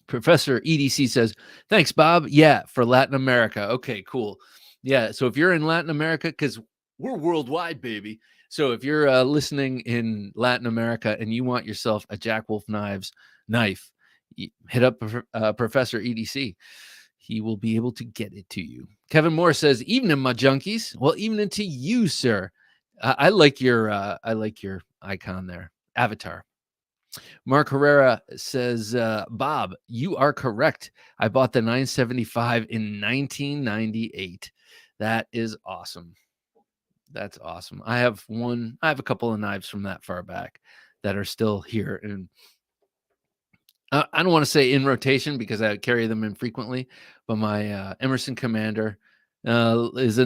Professor EDC says, thanks, Bob. Yeah, for Latin America. Okay, cool. Yeah, so if you're in Latin America, because we're worldwide, baby. So if you're listening in Latin America and you want yourself a Jack Wolf Knives knife, hit up Professor EDC. He will be able to get it to you. Kevin Moore says, evening, my junkies. Well, evening to you, sir. I like your icon there, avatar. Mark Herrera says, Bob, you are correct. I bought the 975 in 1998. That is awesome. That's awesome. I have a couple of knives from that far back that are still here. And I don't want to say in rotation because I carry them infrequently, but my Emerson Commander is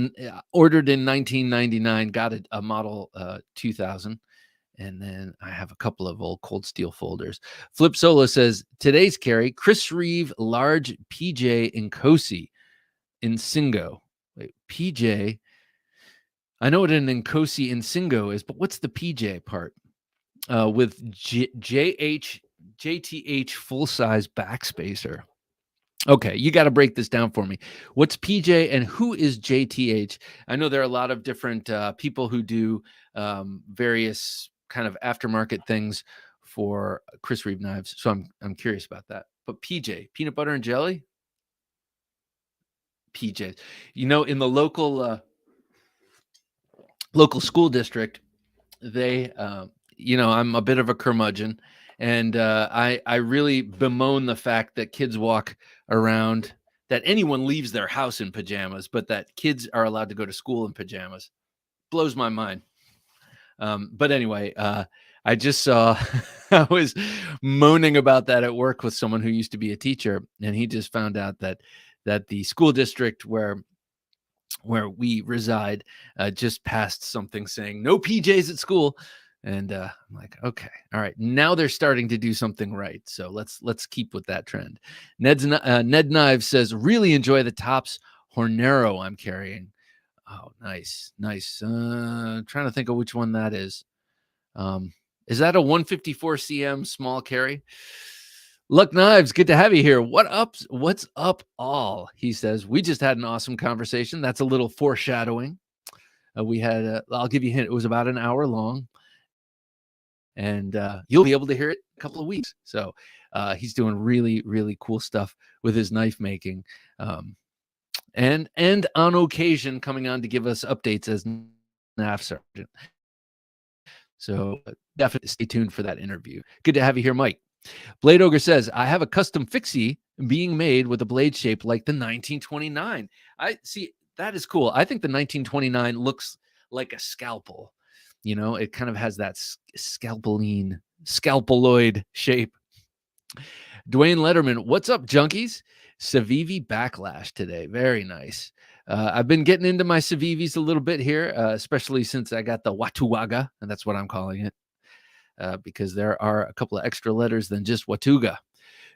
ordered in 1999, got a model 2000. And then I have a couple of old Cold Steel folders. Flip Solo says, today's carry, Chris Reeve, large PJ Nkosi in Singo. Wait, PJ. I know what an Nkosi in Singo is, but what's the PJ part? With JTH full-size backspacer. Okay, you got to break this down for me. What's PJ and who is JTH? I know there are a lot of different people who do various kind of aftermarket things for Chris Reeve knives. So I'm curious about that. But PJ, peanut butter and jelly? PJ. In the local school district, they, I'm a bit of a curmudgeon, and I really bemoan the fact that kids walk around, that anyone leaves their house in pajamas, but that kids are allowed to go to school in pajamas. Blows my mind. But anyway, I just saw, I was moaning about that at work with someone who used to be a teacher, and he just found out that the school district where we reside just passed something saying no PJs at school. And I'm like, okay, all right, now they're starting to do something right. So let's keep with that trend. Ned Knives says, really enjoy the Tops Hornero I'm carrying. Oh, nice. Trying to think of which one that is. Is that a 154 cm small carry? Luck Knives, good to have you here. What's up, all? He says, we just had an awesome conversation. That's a little foreshadowing. We had, I'll give you a hint. It was about an hour long, and you'll be able to hear it in a couple of weeks. So he's doing really, really cool stuff with his knife making. And on occasion coming on to give us updates as NAF Sergeant. So definitely stay tuned for that interview. Good to have you here, Mike. Blade Ogre says, I have a custom fixie being made with a blade shape like the 1929. I see, that is cool. I think the 1929 looks like a scalpel. It kind of has that scalpeloid shape. Dwayne Letterman, what's up, junkies? Civivi backlash today. Very nice. I've been getting into my Civivis a little bit here, especially since I got the Watuwaga, and that's what I'm calling it, because there are a couple of extra letters than just Watuga.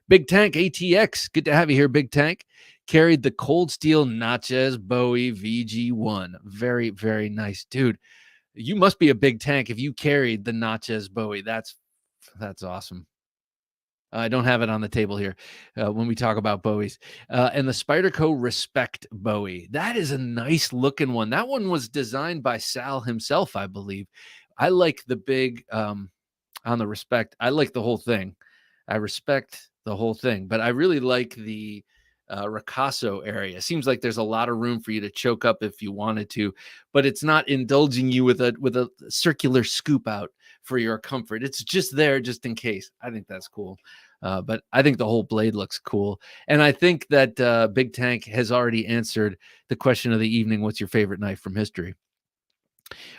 Big Tank ATX, good to have you here, Big Tank. Carried the Cold Steel Natchez Bowie VG1. Very, very nice. Dude, you must be a big tank if you carried the Natchez Bowie. That's awesome. I don't have it on the table here when we talk about Bowies. And the Spyderco Respect Bowie. That is a nice looking one. That one was designed by Sal himself, I believe. I like the big, on the Respect, I like the whole thing. I respect the whole thing, but I really like the ricasso area. Seems like there's a lot of room for you to choke up if you wanted to, but it's not indulging you with a circular scoop out for your comfort. It's just there just in case. I think that's cool. But I think the whole blade looks cool. And I think that Big Tank has already answered the question of the evening. What's your favorite knife from history?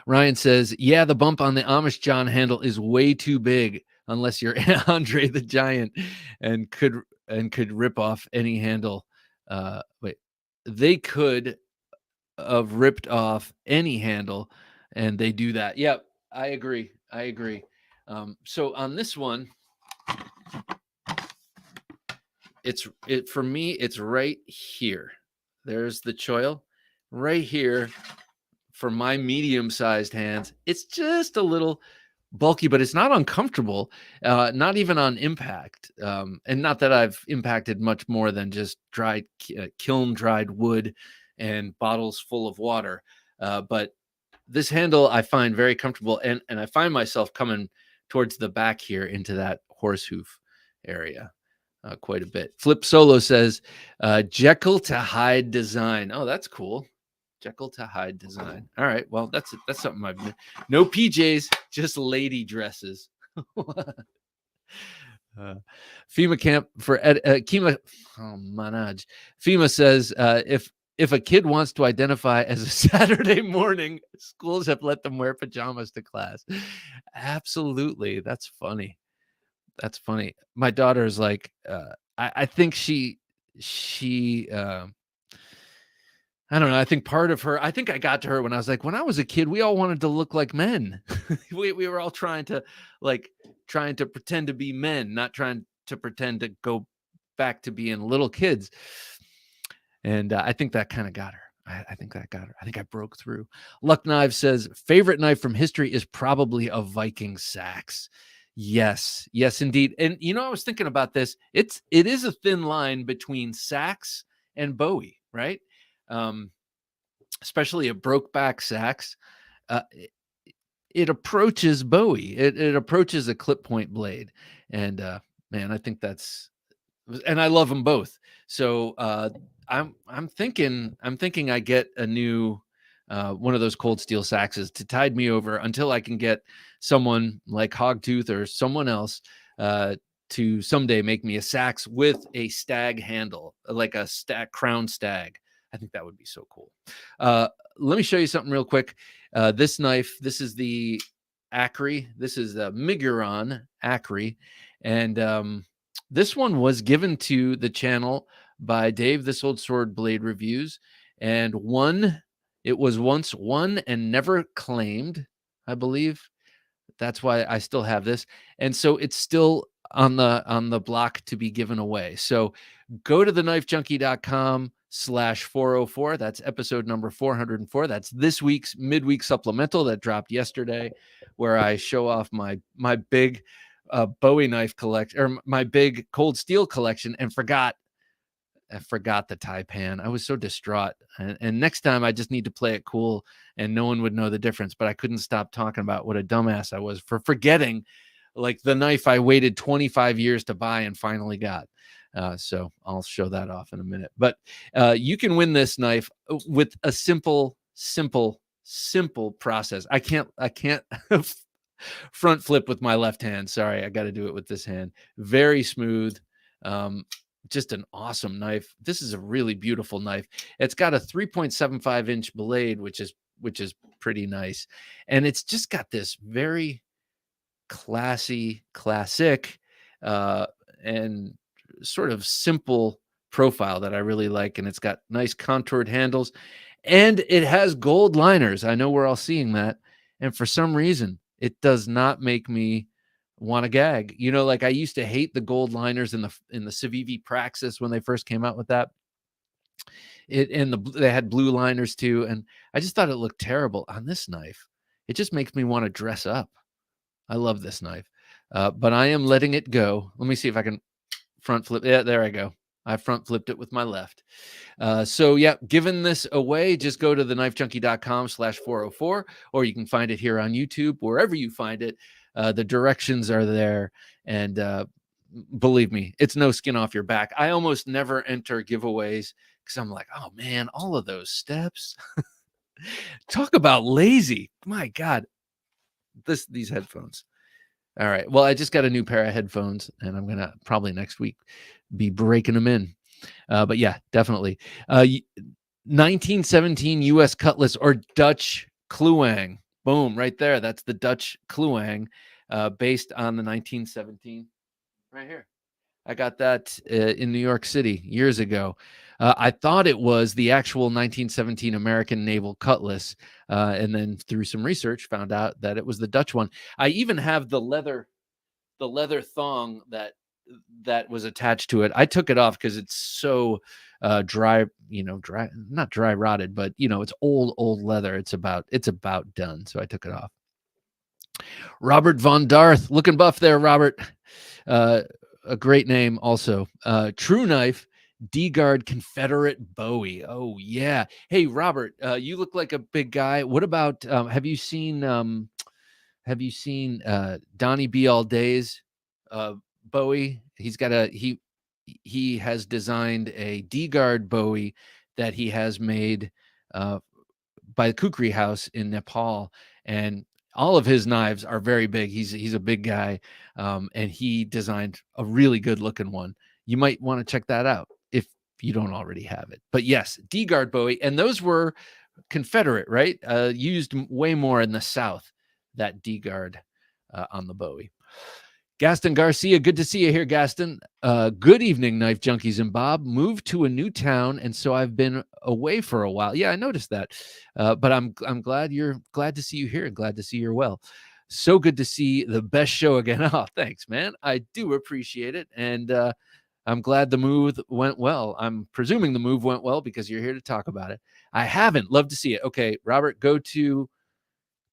Ryan says, yeah, the bump on the Amish John handle is way too big unless you're Andre the Giant and could rip off any handle. They could have ripped off any handle, and they do that. Yep, I agree. So on this one, for me, it's right here. There's the choil right here for my medium-sized hands. It's just a little bulky, but it's not uncomfortable, not even on impact. And not that I've impacted much more than just kiln dried wood and bottles full of water. But this handle I find very comfortable, and I find myself coming towards the back here into that horse hoof area quite a bit. Flip Solo says, Jekyll to Hyde design. Oh, that's cool. Jekyll to Hyde design. All right. Well, that's something I've been. No PJs, just lady dresses. FEMA camp for Kima. Oh, Manaj. FEMA says if a kid wants to identify as a Saturday morning, schools have let them wear pajamas to class. Absolutely. That's funny. My daughter is like, I think she I don't know. I think part of her, I think I got to her when I was like, when I was a kid, we all wanted to look like men. we were all trying to pretend to be men, not trying to pretend to go back to being little kids. And I think that kind of got her. I think that got her. I think I broke through. Luck Knife says, favorite knife from history is probably a Viking sax. Yes, indeed. And I was thinking about this. It is a thin line between sax and Bowie, right? Especially a brokeback sax. It approaches Bowie. It approaches a clip point blade. And man, I think and I love them both. So I'm thinking I get a new one of those cold steel saxes to tide me over until I can get someone like Hogtooth or someone else to someday make me a sax with a stag handle, like a crown stag. I think that would be so cool. Let me show you something real quick. This knife, this is the Acri. This is the Miguron Acri. And this one was given to the channel by Dave, This Old Sword Blade Reviews, and it was once won and never claimed, I believe. That's why I still have this. And so it's still on the block to be given away. So go to TheKnifeJunkie.com/404. That's episode number 404. That's this week's midweek supplemental that dropped yesterday, where I show off my big Bowie knife collection, or my big cold steel collection, and I forgot the Taipan. I was so distraught. And next time I just need to play it cool and no one would know the difference. But I couldn't stop talking about what a dumbass I was for forgetting like the knife I waited 25 years to buy and finally got. So I'll show that off in a minute. But you can win this knife with a simple process. I can't front flip with my left hand. Sorry, I got to do it with this hand. Very smooth. Just an awesome knife. This is a really beautiful knife. It's got a 3.75-inch blade, which is pretty nice. And it's just got this very classic, and sort of simple profile that I really like. And it's got nice contoured handles, and it has gold liners. I know we're all seeing that. And for some reason, it does not make me want to gag. You know, like I used to hate the gold liners in the Civivi Praxis when they first came out with that. They had blue liners too, and I just thought it looked terrible on this knife. It just makes me want to dress up. I love this knife, but I am letting it go. Let me see if I can front flip. Yeah, there I go. I front flipped it with my left. So yeah, giving this away, just go to TheKnifeJunkie.com/404, or you can find it here on YouTube, wherever you find it. The directions are there, and believe me, it's no skin off your back. I almost never enter giveaways because I'm like, oh man, all of those steps. Talk about lazy. My God, these headphones. All right. Well, I just got a new pair of headphones, and I'm gonna probably next week be breaking them in. But yeah, definitely. 1917 U.S. Cutlass or Dutch Kluang. Boom, right there. That's the Dutch Kluang, based on the 1917. Right here. I got that in New York City years ago. I thought it was the actual 1917 American Naval Cutlass, and then through some research found out that it was the Dutch one. I even have the leather thong that was attached to it. I took it off because it's so dry, not dry rotted, but it's old leather. It's about done. So I took it off. Robert Von Darth, looking buff there, Robert. A great name also. True Knife, D-Guard Confederate Bowie. Oh yeah. Hey Robert, you look like a big guy. What about have you seen Donnie B. All Day's Bowie? He has designed a D-Guard Bowie that he has made by the Kukri House in Nepal, and all of his knives are very big. He's a big guy, and he designed a really good looking one. You might want to check that out if you don't already have it. But yes, D-Guard Bowie, and those were Confederate, right? Used way more in the South, that D-Guard on the Bowie. Gaston Garcia, good to see you here, Gaston. Good evening, Knife Junkies and Bob. Moved to a new town, and so I've been away for a while. Yeah, I noticed that. But I'm glad to see you here and glad to see you're well. So good to see the best show again. Oh, thanks, man. I do appreciate it. And I'm glad the move went well. I'm presuming the move went well because you're here to talk about it. I haven't. Love to see it. Okay, Robert, go to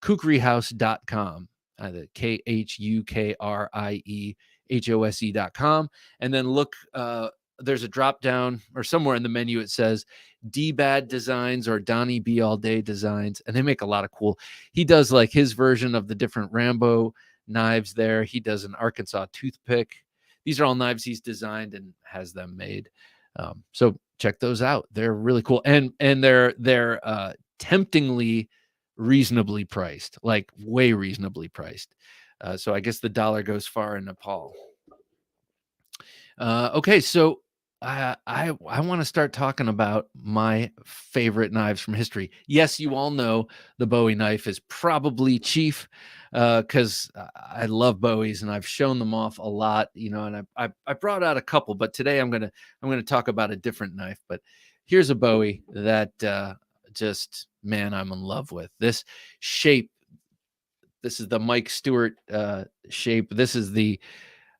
kukrihouse.com. KUKRIEHOSE.com, and then look, there's a drop down or somewhere in the menu it says D-Bad Designs or Donnie B. All Day Designs, and they make a lot of cool. He does like his version of the different Rambo knives there. He does an Arkansas toothpick. These are all knives he's designed and has them made. So check those out. They're really cool, and they're temptingly reasonably priced, like way reasonably priced. So I guess the dollar goes far in Nepal. Okay, so I want to start talking about my favorite knives from history. Yes, you all know the Bowie knife is probably chief, because I love Bowies and I've shown them off a lot, and I brought out a couple, but today I'm gonna talk about a different knife. But here's a Bowie that just, man, I'm in love with this shape. This is the Mike Stewart shape. This is the,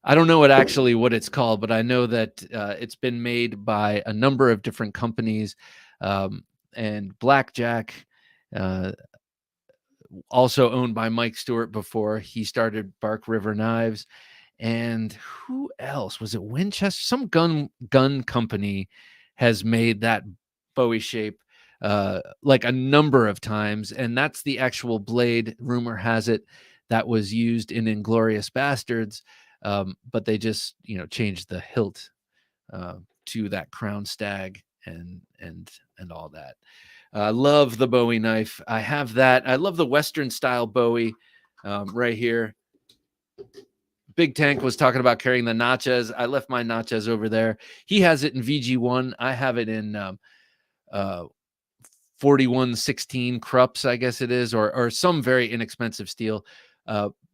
I don't know what it's called, but I know that it's been made by a number of different companies. And Blackjack, uh, also owned by Mike Stewart before he started Bark River Knives. And who else? Was it Winchester? Some gun company has made that Bowie shape like a number of times. And that's the actual blade, rumor has it, that was used in Inglourious Bastards. But they just, changed the hilt to that crown stag and all that. I love the Bowie knife. I have that. I love the Western style Bowie right here. Big Tank was talking about carrying the Natchez. I left my Natchez over there. He has it in VG1. I have it in 4116 Krups, I guess it is, or some very inexpensive steel,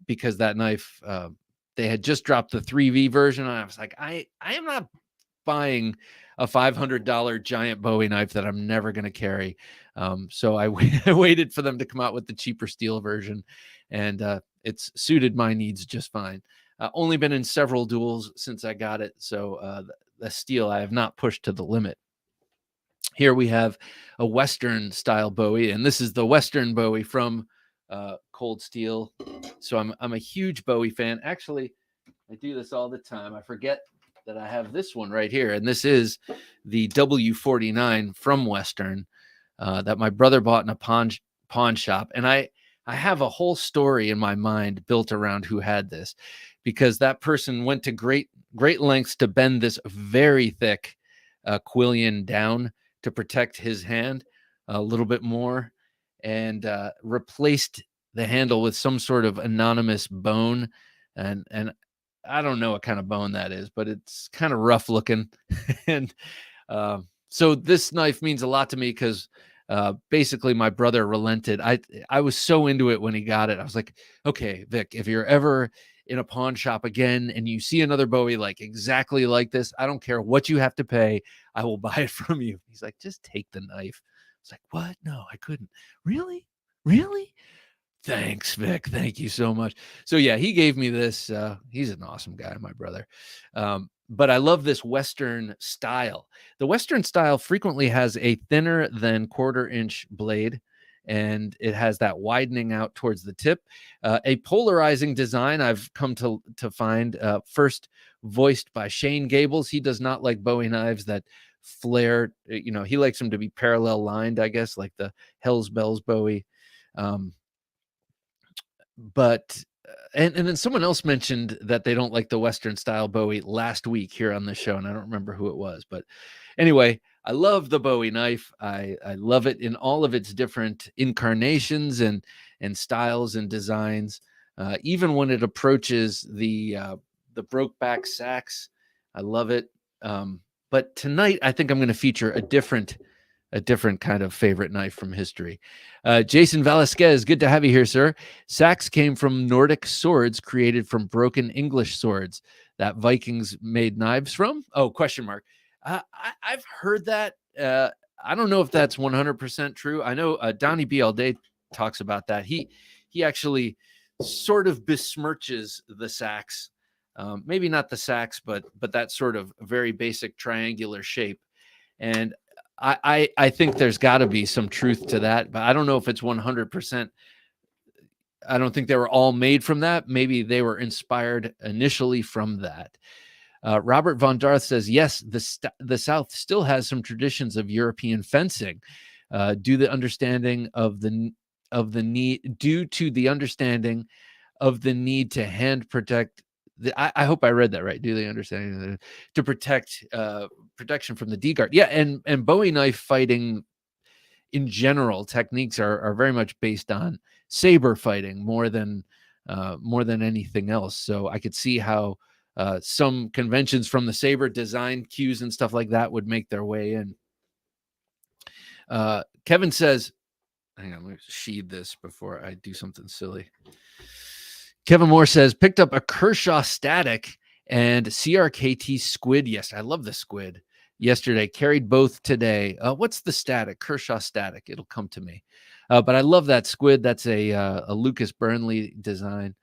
because that knife, they had just dropped the 3V version. And I was like, I am not buying a $500 giant Bowie knife that I'm never going to carry. So I waited for them to come out with the cheaper steel version, and it's suited my needs just fine. Only been in several duels since I got it, so the steel I have not pushed to the limit. Here we have a Western style Bowie, and this is the Western Bowie from Cold Steel. So I'm a huge Bowie fan. Actually, I do this all the time. I forget that I have this one right here, and this is the W49 from Western that my brother bought in a pawn shop. And I have a whole story in my mind built around who had this, because that person went to great lengths to bend this very thick Quillian down to protect his hand a little bit more, and replaced the handle with some sort of anonymous bone, and I don't know what kind of bone that is, but it's kind of rough looking. And so this knife means a lot to me because basically my brother relented. I was so into it when he got it. I was like, okay, Vic, if you're ever in a pawn shop again and you see another Bowie like exactly like this, I don't care what you have to pay, I will buy it from you. He's like, just take the knife. It's like, what? No, I couldn't. Really? Thanks, Vic. Thank you so much. So yeah, he gave me this. He's an awesome guy, my brother. But I love this Western style. The Western style frequently has a thinner than 1/4-inch blade, and it has that widening out towards the tip. A polarizing design I've come to find, first voiced by Shane Gables. He does not like Bowie knives that flare. He likes them to be parallel lined, I guess, like the Hell's Bells Bowie. But and then someone else mentioned that they don't like the Western style Bowie last week here on the show, and I don't remember who it was. But anyway, I love the Bowie knife. I love it in all of its different incarnations and styles and designs. Even when it approaches the Brokeback Sax, I love it. But tonight, I think I'm going to feature a different kind of favorite knife from history. Jason Velasquez, good to have you here, sir. Sax came from Nordic swords created from broken English swords that Vikings made knives from. Oh, question mark. I've heard that. I don't know if that's 100% true. I know Donnie B. All Day talks about that. He actually sort of besmirches the sax. Maybe not the sax, but that sort of very basic triangular shape. And I think there's got to be some truth to that, but I don't know if it's 100%. I don't think they were all made from that. Maybe they were inspired initially from that. Robert Von Darth says, yes, the South still has some traditions of European fencing due to the understanding of the need to hand protect. I hope I read that right. Do they understand to protect protection from the D guard? Yeah, and Bowie knife fighting in general, techniques are very much based on saber fighting more than anything else. So I could see how some conventions from the saber design cues and stuff like that would make their way in. Kevin says, hang on, let me sheathe this before I do something silly. Kevin Moore says, picked up a Kershaw Static and CRKT Squid. Yes, I love the Squid. Yesterday, carried both today. What's the Static? Kershaw Static. It'll come to me. But I love that Squid. That's a Lucas Burnley design.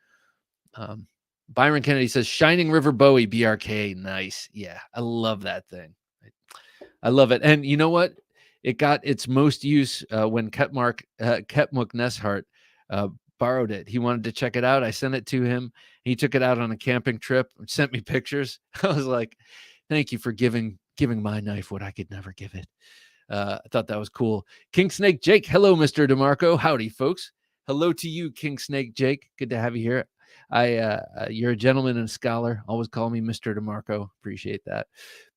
Byron Kennedy says, Shining River Bowie BRK. Nice. Yeah, I love that thing. I love it. And you know what? It got its most use when Ketmuk Neshart borrowed it. He wanted to check it out. I sent it to him. He took it out on a camping trip, sent me pictures. I was like, thank you for giving my knife what I could never give it. I thought that was cool. King Snake Jake. Hello, Mr. DeMarco. Howdy, folks. Hello to you, King Snake Jake. Good to have you here. You're a gentleman and a scholar. Always call me Mr. DeMarco. Appreciate that.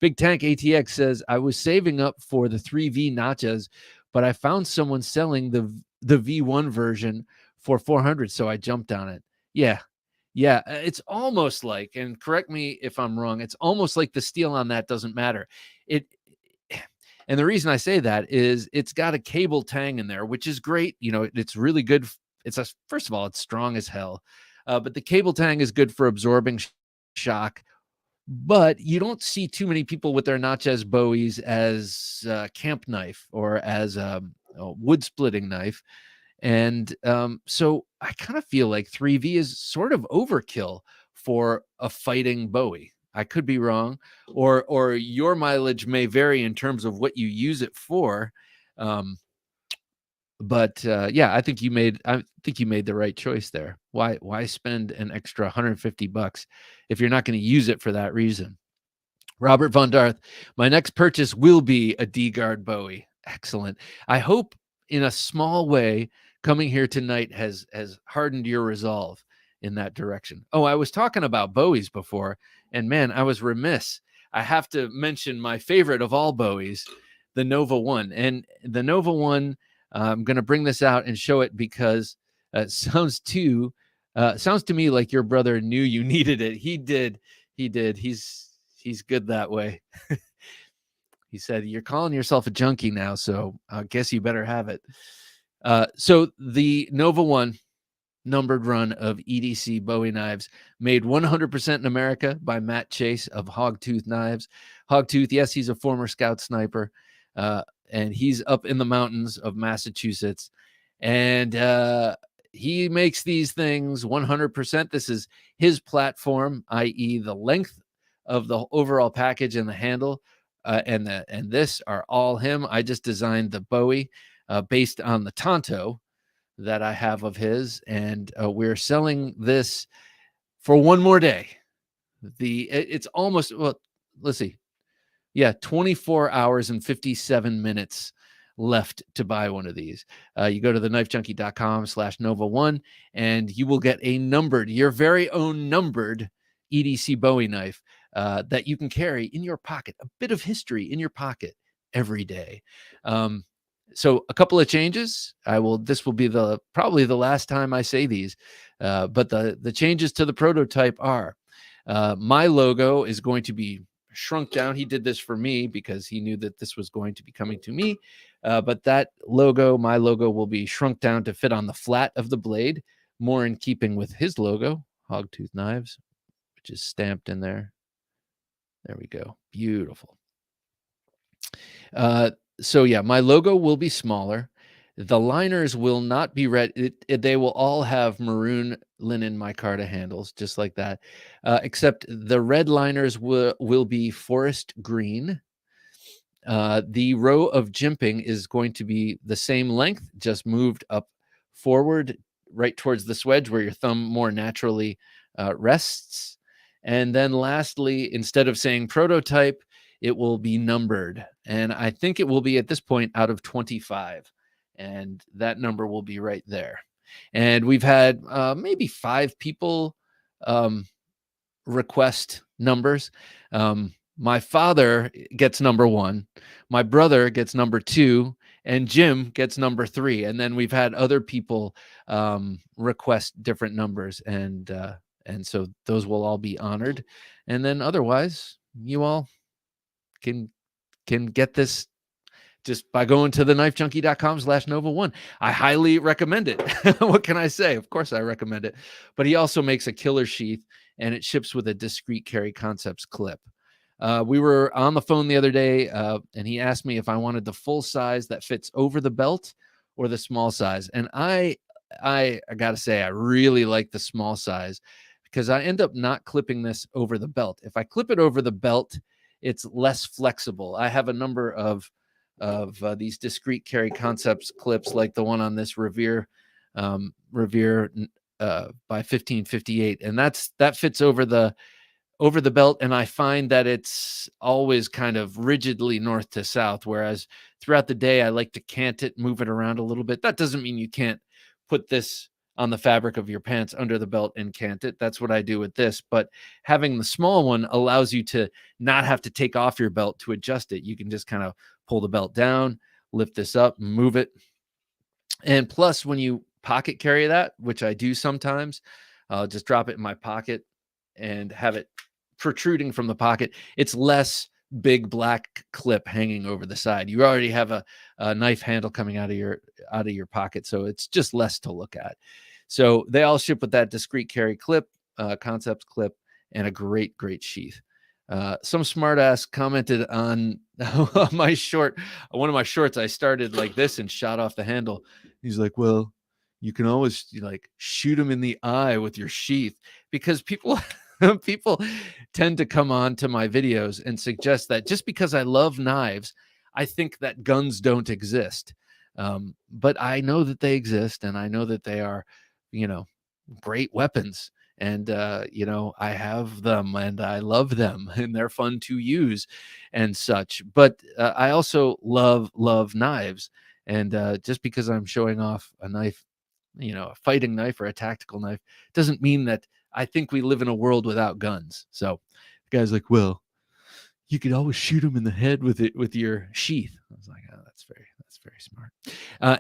Big Tank ATX says, I was saving up for the 3V notches, but I found someone selling the V1 version for 400, so I jumped on it. Yeah. It's almost like, and correct me if I'm wrong, it's almost like the steel on that doesn't matter. And the reason I say that is it's got a cable tang in there, which is great. You know, it's really good. First of all, it's strong as hell. But the cable tang is good for absorbing shock. But you don't see too many people with their Natchez Bowies as a camp knife or as a wood splitting knife. And so I kind of feel like 3V is sort of overkill for a fighting Bowie. I could be wrong, or your mileage may vary in terms of what you use it for. But yeah, I think you made the right choice there. Why spend an extra $150 if you're not going to use it for that reason? Robert Von Darth, my next purchase will be a D-Guard Bowie. Excellent. I hope in a small way coming here tonight has hardened your resolve in that direction. Oh, I was talking about Bowies before, and man, I was remiss. I have to mention my favorite of all Bowies, the Nova 1. And the Nova 1, I'm going to bring this out and show it because it sounds to me like your brother knew you needed it. He did. He's good that way. He said, you're calling yourself a junkie now, so I guess you better have it. So the Nova 1 numbered run of EDC Bowie knives made 100% in America by Matt Chase of Hogtooth Knives. Hogtooth, yes, he's a former scout sniper, and he's up in the mountains of Massachusetts. And he makes these things 100%. This is his platform, i.e. the length of the overall package and the handle. And this are all him. I just designed the Bowie based on the Tonto that I have of his, and we're selling this for one more day. It's almost, well, let's see. Yeah, 24 hours and 57 minutes left to buy one of these. You go to TheKnifeJunkie.com/Nova1, and you will get your very own numbered EDC Bowie knife that you can carry in your pocket, a bit of history in your pocket every day. So a couple of changes. This will be probably the last time I say these, but the changes to the prototype are my logo is going to be shrunk down. He did this for me because he knew that this was going to be coming to me. But my logo will be shrunk down to fit on the flat of the blade, more in keeping with his logo, Hogtooth Knives, which is stamped in there. There we go. Beautiful. So yeah, my logo will be smaller. The liners will not be red. They will all have maroon linen micarta handles, just like that. Except the red liners will be forest green. The row of jimping is going to be the same length, just moved up forward, right towards the swedge where your thumb more naturally rests. And then lastly, instead of saying prototype, it will be numbered. And I think it will be at this point out of 25. And that number will be right there. And we've had maybe 5 people request numbers. My father gets number 1. My brother gets number 2. and Jim gets number 3. And then we've had other people request different numbers, and so those will all be honored. And then otherwise, you all can get this just by going to TheKnifeJunkie.com/Nova1. I highly recommend it. What can I say? Of course I recommend it. But he also makes a killer sheath, and it ships with a discreet carry concepts clip. We were on the phone the other day, and he asked me if I wanted the full size that fits over the belt or the small size. And I got to say, I really like the small size, because I end up not clipping this over the belt. If I clip it over the belt, it's less flexible. I have a number of these discrete carry concepts clips, like the one on this Revere by 1558, and that fits over the belt, and I find that it's always kind of rigidly north to south, whereas throughout the day I like to cant it, move it around a little bit. That doesn't mean you can't put this on the fabric of your pants under the belt and cant it. That's what I do with this. But having the small one allows you to not have to take off your belt to adjust it. You can just kind of pull the belt down, lift this up, move it. And plus, when you pocket carry that, which I do sometimes, I'll just drop it in my pocket and have it protruding from the pocket. It's less big black clip hanging over the side. You already have a knife handle coming out of your pocket, so it's just less to look at. So they all ship with that discrete carry clip, concepts clip, and a great sheath. Some smartass commented on my short. One of my shorts, I started like this and shot off the handle. He's like, well, you can always like shoot him in the eye with your sheath, because people tend to come on to my videos and suggest that just because I love knives, I think that guns don't exist. But I know that they exist, and I know that they are, great weapons. And, I have them and I love them, and they're fun to use and such. But I also love knives. And just because I'm showing off a knife, a fighting knife or a tactical knife, doesn't mean that I think we live in a world without guns. So the guy's like, well, you could always shoot him in the head with your sheath. I was like, oh, that's very smart.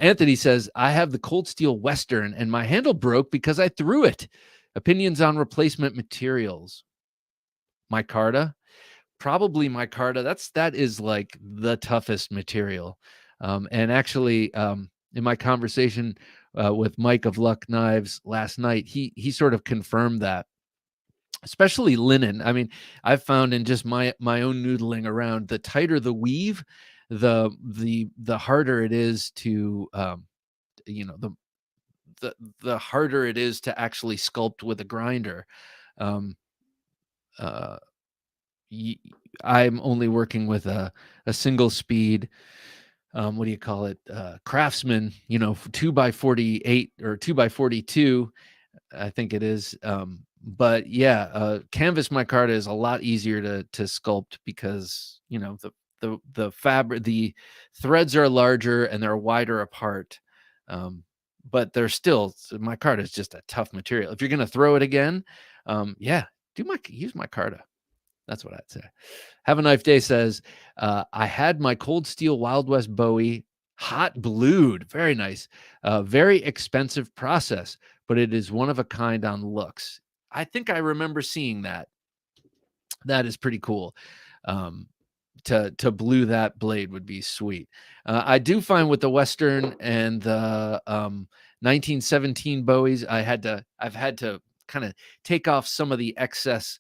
Anthony says, I have the Cold Steel Western and my handle broke because I threw it. Opinions on replacement materials. Micarta, probably micarta. That is like the toughest material. And actually, in my conversation with Mike of Luck Knives last night, he sort of confirmed that, especially linen. I mean, I've found in just my own noodling around, the tighter the weave, the harder it is to, the harder it is to actually sculpt with a grinder. Um, uh, I'm only working with a single speed, what do you call it? Craftsman, 2x48 or 2x42, I think it is. But yeah, canvas micarta is a lot easier to sculpt, because, the fabric, the threads are larger and they're wider apart. But they're still, micarta is just a tough material. If you're going to throw it again, yeah, use micarta. That's what I'd say. Have a Knife Day says, I had my Cold Steel Wild West Bowie hot blued. Very nice. Very expensive process, but it is one of a kind on looks. I think I remember seeing that. That is pretty cool. To blue that blade would be sweet. I do find with the Western and the 1917 Bowies, I've had to kind of take off some of the excess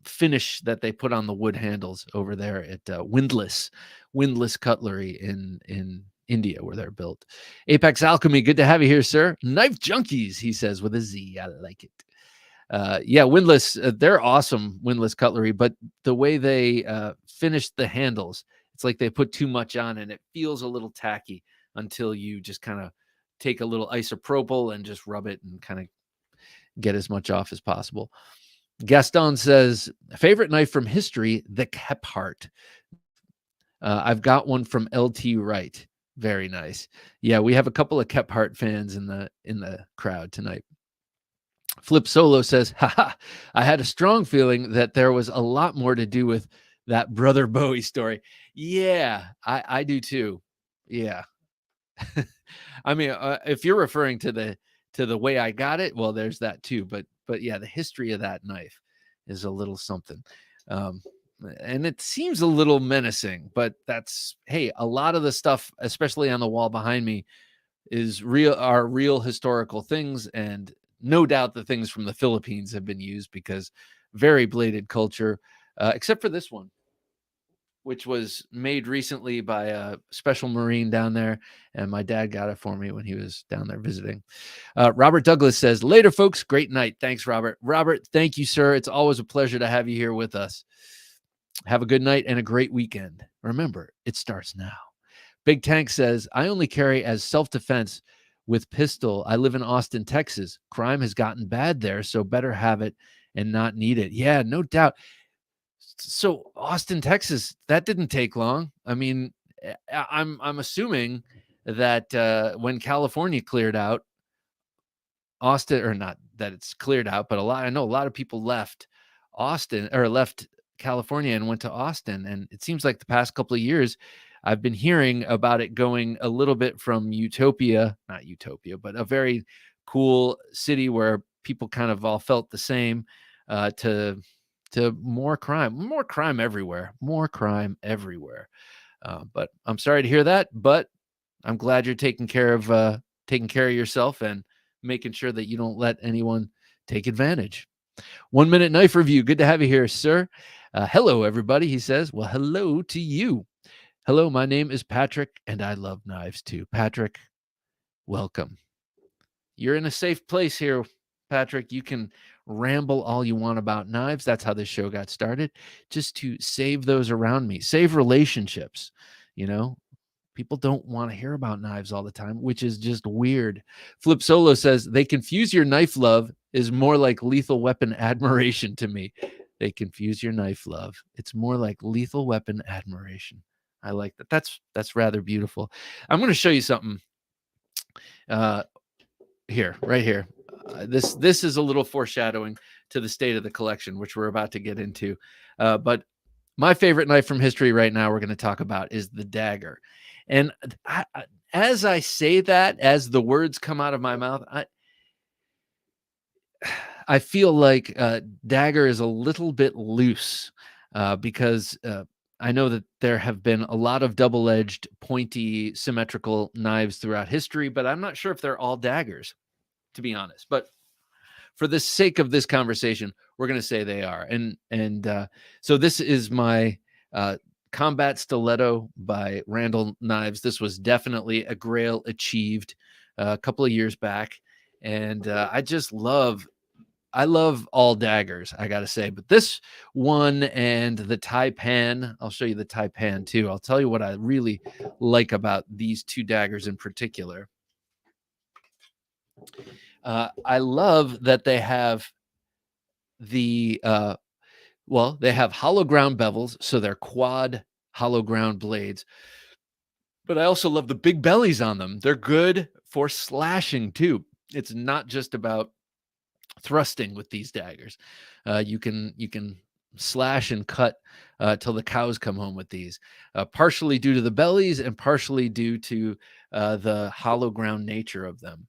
finish that they put on the wood handles over there at Windlass Cutlery in India, where they're built. Apex Alchemy, good to have you here, sir. Knife Junkies, he says with a Z. I like it. Yeah, Windlass, they're awesome, Windlass Cutlery, but the way they finish the handles, it's like they put too much on and it feels a little tacky until you just kind of take a little isopropyl and just rub it and kind of get as much off as possible. Gaston says, favorite knife from history, the Kephart. I've got one from LT Wright. Very nice. Yeah, we have a couple of Kephart fans in the crowd tonight. Flip Solo says, haha, I had a strong feeling that there was a lot more to do with that Brother Bowie story. Yeah, I do too. Yeah. I mean, if you're referring to the way I got it, well, there's that too. But yeah, the history of that knife is a little something. Um, and it seems a little menacing, but that's, hey, a lot of the stuff, especially on the wall behind me, are real historical things, and no doubt the things from the Philippines have been used, because very bladed culture, except for this one, which was made recently by a special Marine down there, and my dad got it for me when he was down there visiting. Robert Douglas says, "Later, folks. Great night." Thanks, Robert. Robert, thank you, sir. It's always a pleasure to have you here with us. Have a good night and a great weekend. Remember, it starts now. Big Tank says, "I only carry as self-defense with pistol. I live in Austin, Texas. Crime has gotten bad there, so better have it and not need it." Yeah, no doubt. So Austin, Texas, that didn't take long. I mean, I'm assuming that when California cleared out, Austin, or not that it's cleared out, but I know a lot of people left Austin, or left California and went to Austin. And it seems like the past couple of years, I've been hearing about it going a little bit from not utopia, but a very cool city where people kind of all felt the same, to more crime everywhere, more crime everywhere. But I'm sorry to hear that, but I'm glad you're taking care of yourself and making sure that you don't let anyone take advantage. 1 Minute Knife Review. Good to have you here, sir. Hello, everybody. He says, "Well, hello to you. Hello, my name is Patrick, and I love knives too." Patrick, welcome. You're in a safe place here, Patrick. You can ramble all you want about knives. That's how this show got started, just to save those around me, save relationships. You know, people don't want to hear about knives all the time, which is just weird. Flip Solo says, "They confuse your knife love is more like Lethal Weapon admiration to me." They confuse your knife love. It's more like Lethal Weapon admiration. I like that. That's rather beautiful. I'm going to show you something. Uh, right here. This is a little foreshadowing to the state of the collection, which we're about to get into. But my favorite knife from history right now we're going to talk about is the dagger. And as I say that, as the words come out of my mouth, I feel like dagger is a little bit loose, because I know that there have been a lot of double-edged, pointy, symmetrical knives throughout history, but I'm not sure if they're all daggers, to be honest. But for the sake of this conversation, we're going to say they are. And so this is my Combat Stiletto by Randall Knives. This was definitely a grail achieved a couple of years back, and I love all daggers, I got to say, but this one and the Taipan, I'll show you the Taipan too. I'll tell you what I really like about these two daggers in particular. I love that they have they have hollow ground bevels, so they're quad hollow ground blades. But I also love the big bellies on them. They're good for slashing too. It's not just about thrusting with these daggers. You can slash and cut till the cows come home with these. Partially due to the bellies and partially due to the hollow ground nature of them.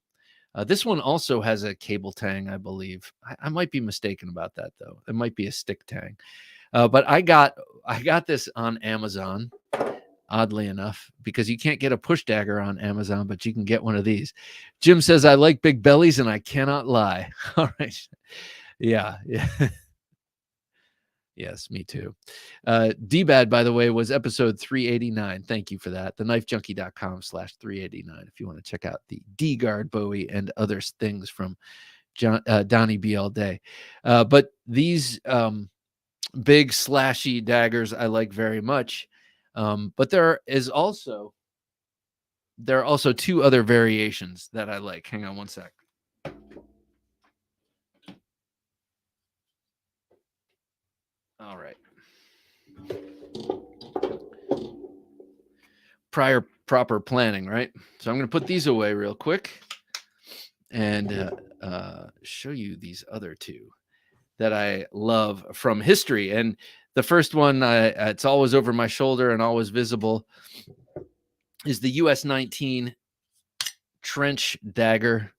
This one also has a cable tang, I believe. I might be mistaken about that though. It might be a stick tang. But I got this on Amazon, oddly enough, because you can't get a push dagger on Amazon, but you can get one of these. Jim says, "I like big bellies and I cannot lie." All right. Yeah. Yes, me too. D-Bad, by the way, was episode 389. Thank you for that. TheKnifeJunkie.com/389 if you want to check out the D-Guard Bowie and other things from Donnie B all day. But these big slashy daggers I like very much. But there are also two other variations that I like. Hang on one sec. All right. Proper planning, right? So I'm going to put these away real quick and show you these other two that I love from history. And the first one, it's always over my shoulder and always visible. is the US 19 trench dagger.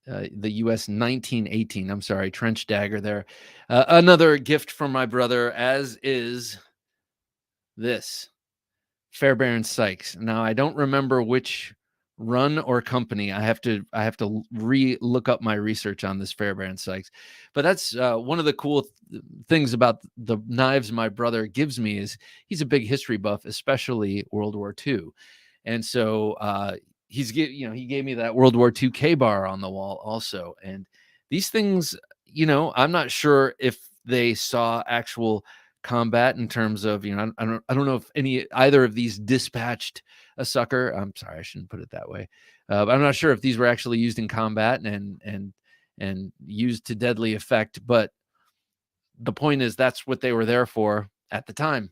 The US 1918, I'm sorry, trench dagger there. Another gift from my brother, as is this Fairbairn Sykes. Now, I don't remember which run or company. I have to look up my research on this Fairbairn Sykes. But that's one of the cool things about the knives my brother gives me is he's a big history buff, especially World War II. And so he gave me that World War II K-bar on the wall also. And these things, I'm not sure if they saw actual combat in terms of, I don't know if either of these dispatched a sucker. I'm sorry, I shouldn't put it that way. But I'm not sure if these were actually used in combat and used to deadly effect. But the point is that's what they were there for at the time.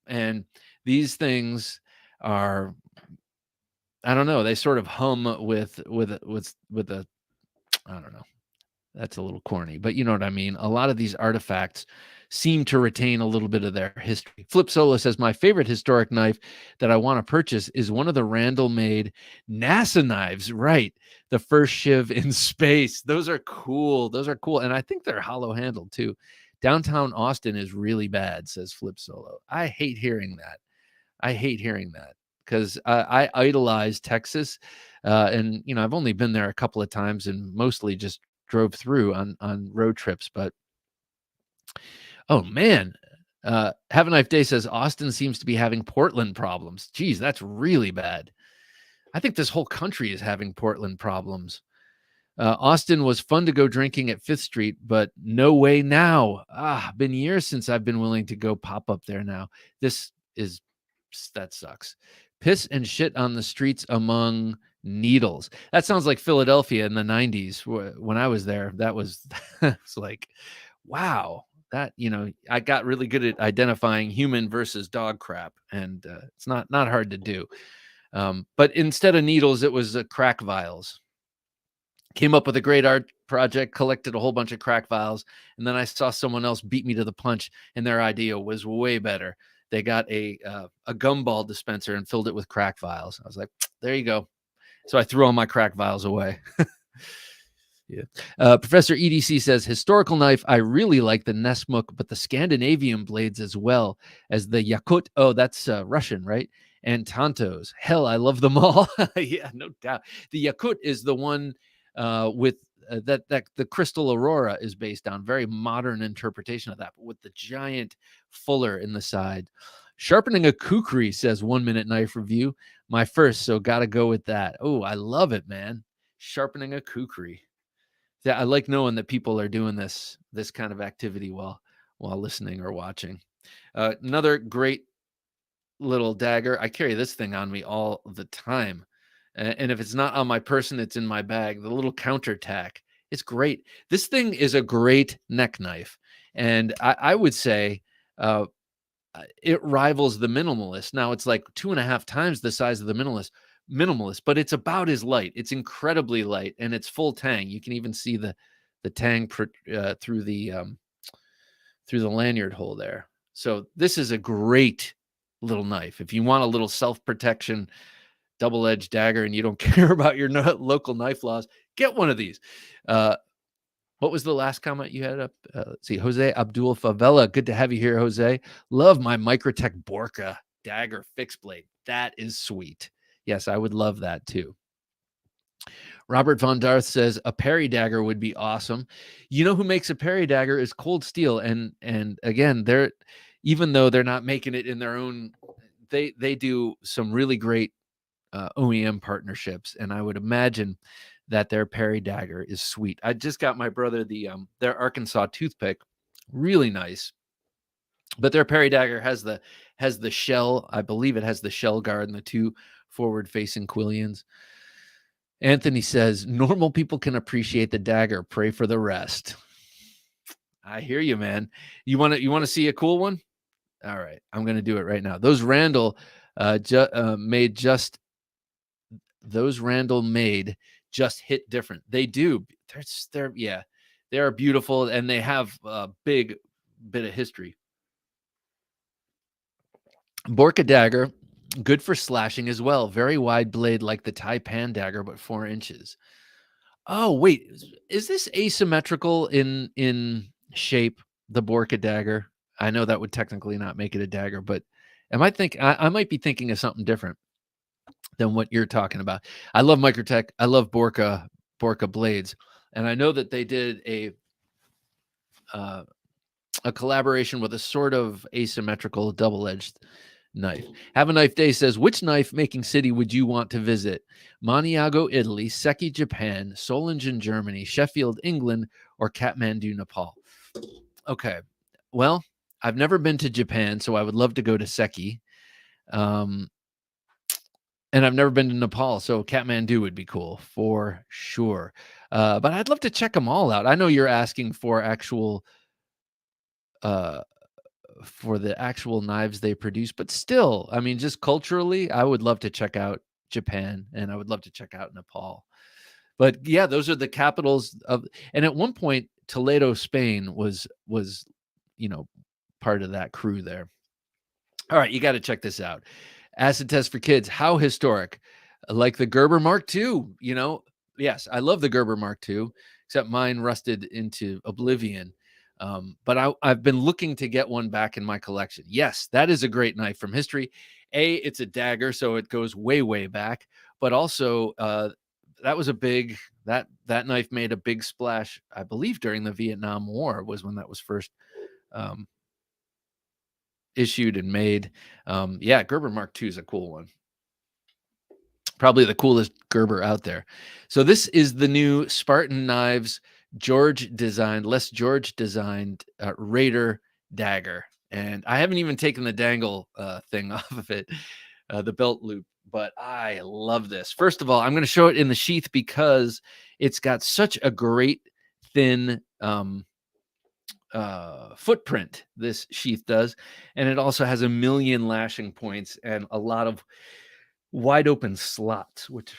And these things are, I don't know, they sort of hum with a, I don't know. That's a little corny, but you know what I mean? A lot of these artifacts seem to retain a little bit of their history. Flip Solo says, my favorite historic knife that I want to purchase is one of the Randall-made NASA knives. Right. The first shiv in space. Those are cool. And I think they're hollow-handled too. Downtown Austin is really bad, says Flip Solo. I hate hearing that because I idolize Texas. And, I've only been there a couple of times and mostly just drove through on road trips. But, oh, man. Have a Knife Day says Austin seems to be having Portland problems. Geez, that's really bad. I think this whole country is having Portland problems. Austin was fun to go drinking at 5th Street, but no way now. Been years since I've been willing to go pop up there now. That sucks. Piss and shit on the streets among needles. That sounds like Philadelphia in the 90s when I was there. That was it's like, wow. That, I got really good at identifying human versus dog crap, and it's not hard to do. But instead of needles, it was crack vials. Came up with a great art project, collected a whole bunch of crack vials, and then I saw someone else beat me to the punch, and their idea was way better. They got a gumball dispenser and filled it with crack vials. I was like, there you go. So I threw all my crack vials away. Yeah. Professor EDC says, historical knife, I really like the Nesmuk, but the Scandinavian blades as well as the Yakut. Oh, that's Russian, right? And Tantos. Hell, I love them all. Yeah, no doubt. The Yakut is the one with that the Crystal Aurora is based on. Very modern interpretation of that, but with the giant fuller in the side. Sharpening a kukri, says 1 Minute Knife Review. My first, so got to go with that. Oh, I love it, man. Sharpening a kukri. Yeah, I like knowing that people are doing this kind of activity while listening or watching. Another great little dagger. I carry this thing on me all the time. And if it's not on my person, it's in my bag. The little counter tack. It's great. This thing is a great neck knife. And I would say it rivals the Minimalist. Now it's like 2.5 times the size of the Minimalist, but it's about as light. It's incredibly light, and it's full tang. You can even see the tang through the lanyard hole there. So this is a great little knife. If you want a little self-protection double-edged dagger and you don't care about your local knife laws, get one of these. What was the last comment you had up? Let's see, Jose Abdul Favela. Good to have you here, Jose. Love my Microtech Borka dagger fixed blade. That is sweet. Yes, I would love that too. Robert Von Darth says a Perry dagger would be awesome. You know who makes a Perry dagger is Cold Steel, and again, even though they're not making it in their own, they do some really great OEM partnerships, and I would imagine that their Perry dagger is sweet. I just got my brother their Arkansas toothpick, really nice. But their Perry dagger has the shell. I believe it has the shell guard and the 2 forward-facing quillions. Anthony says, normal people can appreciate the dagger. Pray for the rest. I hear you, man. You want to see a cool one? All right. I'm going to do it right now. Those Randall made just hit different. They do. They are beautiful, and they have a big bit of history. Borka dagger Good for slashing as well. Very wide blade like the Taipan dagger, but 4 inches. Oh, wait, is this asymmetrical in shape, the Borka dagger? I know that would technically not make it a dagger, but I might be thinking of something different than what you're talking about. I love Microtech. I love Borka blades, and I know that they did uh, a collaboration with a sort of asymmetrical double-edged knife. Have a Knife Day says, which knife making city would you want to visit? Maniago, Italy, Seki, Japan, Solingen, Germany, Sheffield, England, or Kathmandu, Nepal? Okay. Well, I've never been to Japan, so I would love to go to Seki. And I've never been to Nepal, so Kathmandu would be cool for sure. But I'd love to check them all out. I know you're asking for uh, the actual knives they produce, but still, I mean, just culturally, I would love to check out Japan and I would love to check out Nepal. But yeah, those are the capitals of, and at one point, Toledo, Spain was part of that crew there. All right, you got to check this out. Acid test for kids. How historic? Like the Gerber Mark II, Yes, I love the Gerber Mark II, except mine rusted into oblivion. But I've been looking to get one back in my collection. Yes, that is a great knife from history. It's a dagger, so it goes way, way back. But also, that was that knife made a big splash, I believe, during the Vietnam War was when that was first issued and made. Yeah, Gerber Mark II is a cool one. Probably the coolest Gerber out there. So this is the new Spartan Knives Les George designed Raider dagger. And I haven't even taken the dangle thing off of it, the belt loop, but I love this. First of all, I'm going to show it in the sheath because it's got such a great thin footprint, this sheath does. And it also has a million lashing points and a lot of wide open slots, which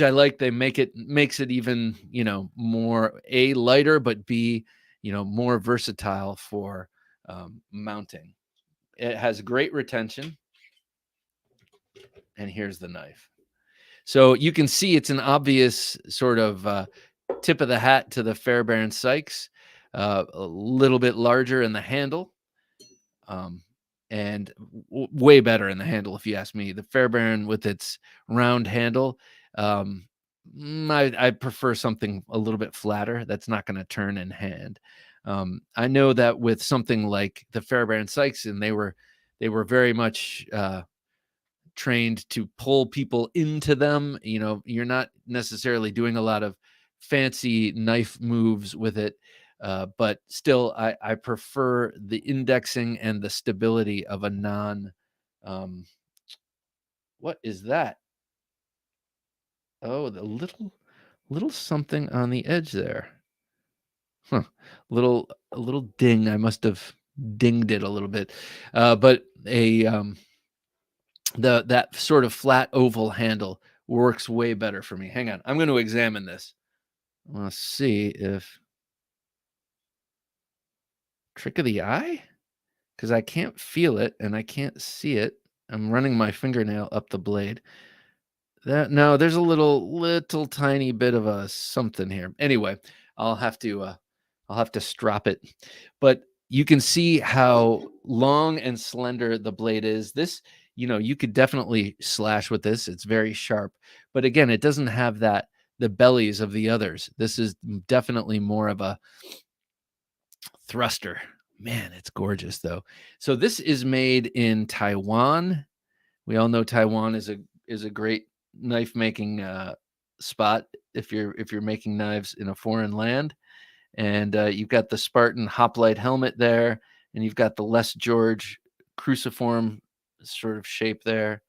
I like. They makes it even, more A, lighter, but B, more versatile for mounting. It has great retention. And here's the knife. So you can see it's an obvious sort of tip of the hat to the Fairbairn Sykes, a little bit larger in the handle. And way better in the handle, if you ask me. The Fairbairn with its round handle, I prefer something a little bit flatter that's not going to turn in hand. I know that with something like the Fairbairn Sykes, and they were very much trained to pull people into them. You're not necessarily doing a lot of fancy knife moves with it. But still, I prefer the indexing and the stability of a what is that? Oh, the little something on the edge there. Huh. A little ding. I must have dinged it a little bit. But that sort of flat oval handle works way better for me. Hang on. I'm going to examine this. Let's see if trick of the eye, because I can't feel it and I can't see it. I'm running my fingernail up the blade. No, there's a little tiny bit of a something here. Anyway, I'll have to strop it. But you can see how long and slender the blade is. This, you could definitely slash with this. It's very sharp. But again, it doesn't have the bellies of the others. This is definitely more of a thruster. Man, it's gorgeous though. So this is made in Taiwan. We all know Taiwan is a great knife making spot if you're making knives in a foreign land. And you've got the Spartan hoplite helmet there, and you've got the Les George cruciform sort of shape there.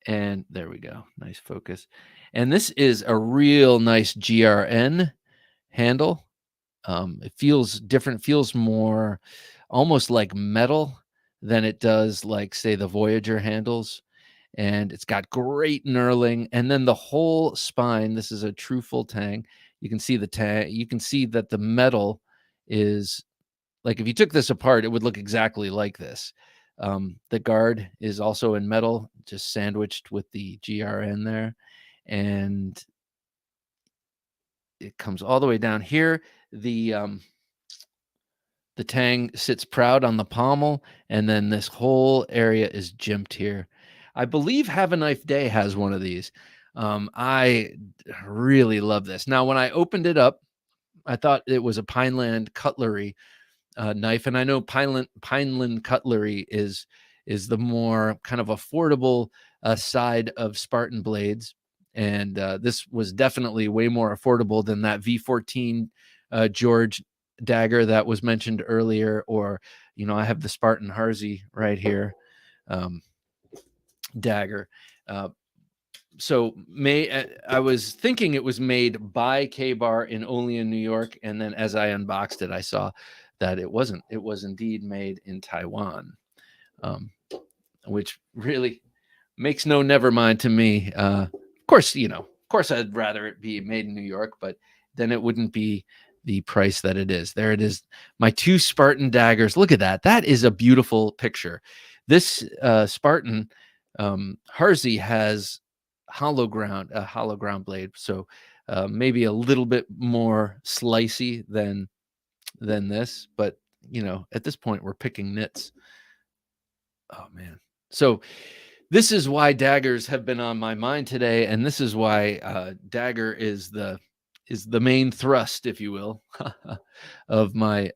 And there we go. Nice focus. And this is a real nice GRN handle. It feels different, feels more almost like metal than it does like, say, the Voyager handles. And it's got great knurling. And then the whole spine, this is a true full tang. You can see the tang. You can see that the metal is like, if you took this apart, it would look exactly like this. The guard is also in metal, just sandwiched with the GRN there. And it comes all the way down here. The tang sits proud on the pommel, and then this whole area is jimped here. I believe Have a Knife Day has one of these. I really love this. Now, when I opened it up, I thought it was a Pineland cutlery knife, and I know Pineland cutlery is the more kind of affordable side of Spartan blades, and this was definitely way more affordable than that V14 George dagger that was mentioned earlier, or I have the Spartan Harzy right here, dagger. So I was thinking it was made by K-Bar in only in New York, and then as I unboxed it, I saw that it wasn't. It was indeed made in Taiwan, which really makes no never mind to me. Of course, I'd rather it be made in New York, but then it wouldn't be the price that it is. There it is. My two Spartan daggers. Look at that. That is a beautiful picture. This Spartan Harzy has a hollow ground blade, so maybe a little bit more slicey than this, but at this point we're picking nits. Oh man. So this is why daggers have been on my mind today, and this is why dagger is the main thrust, if you will, of my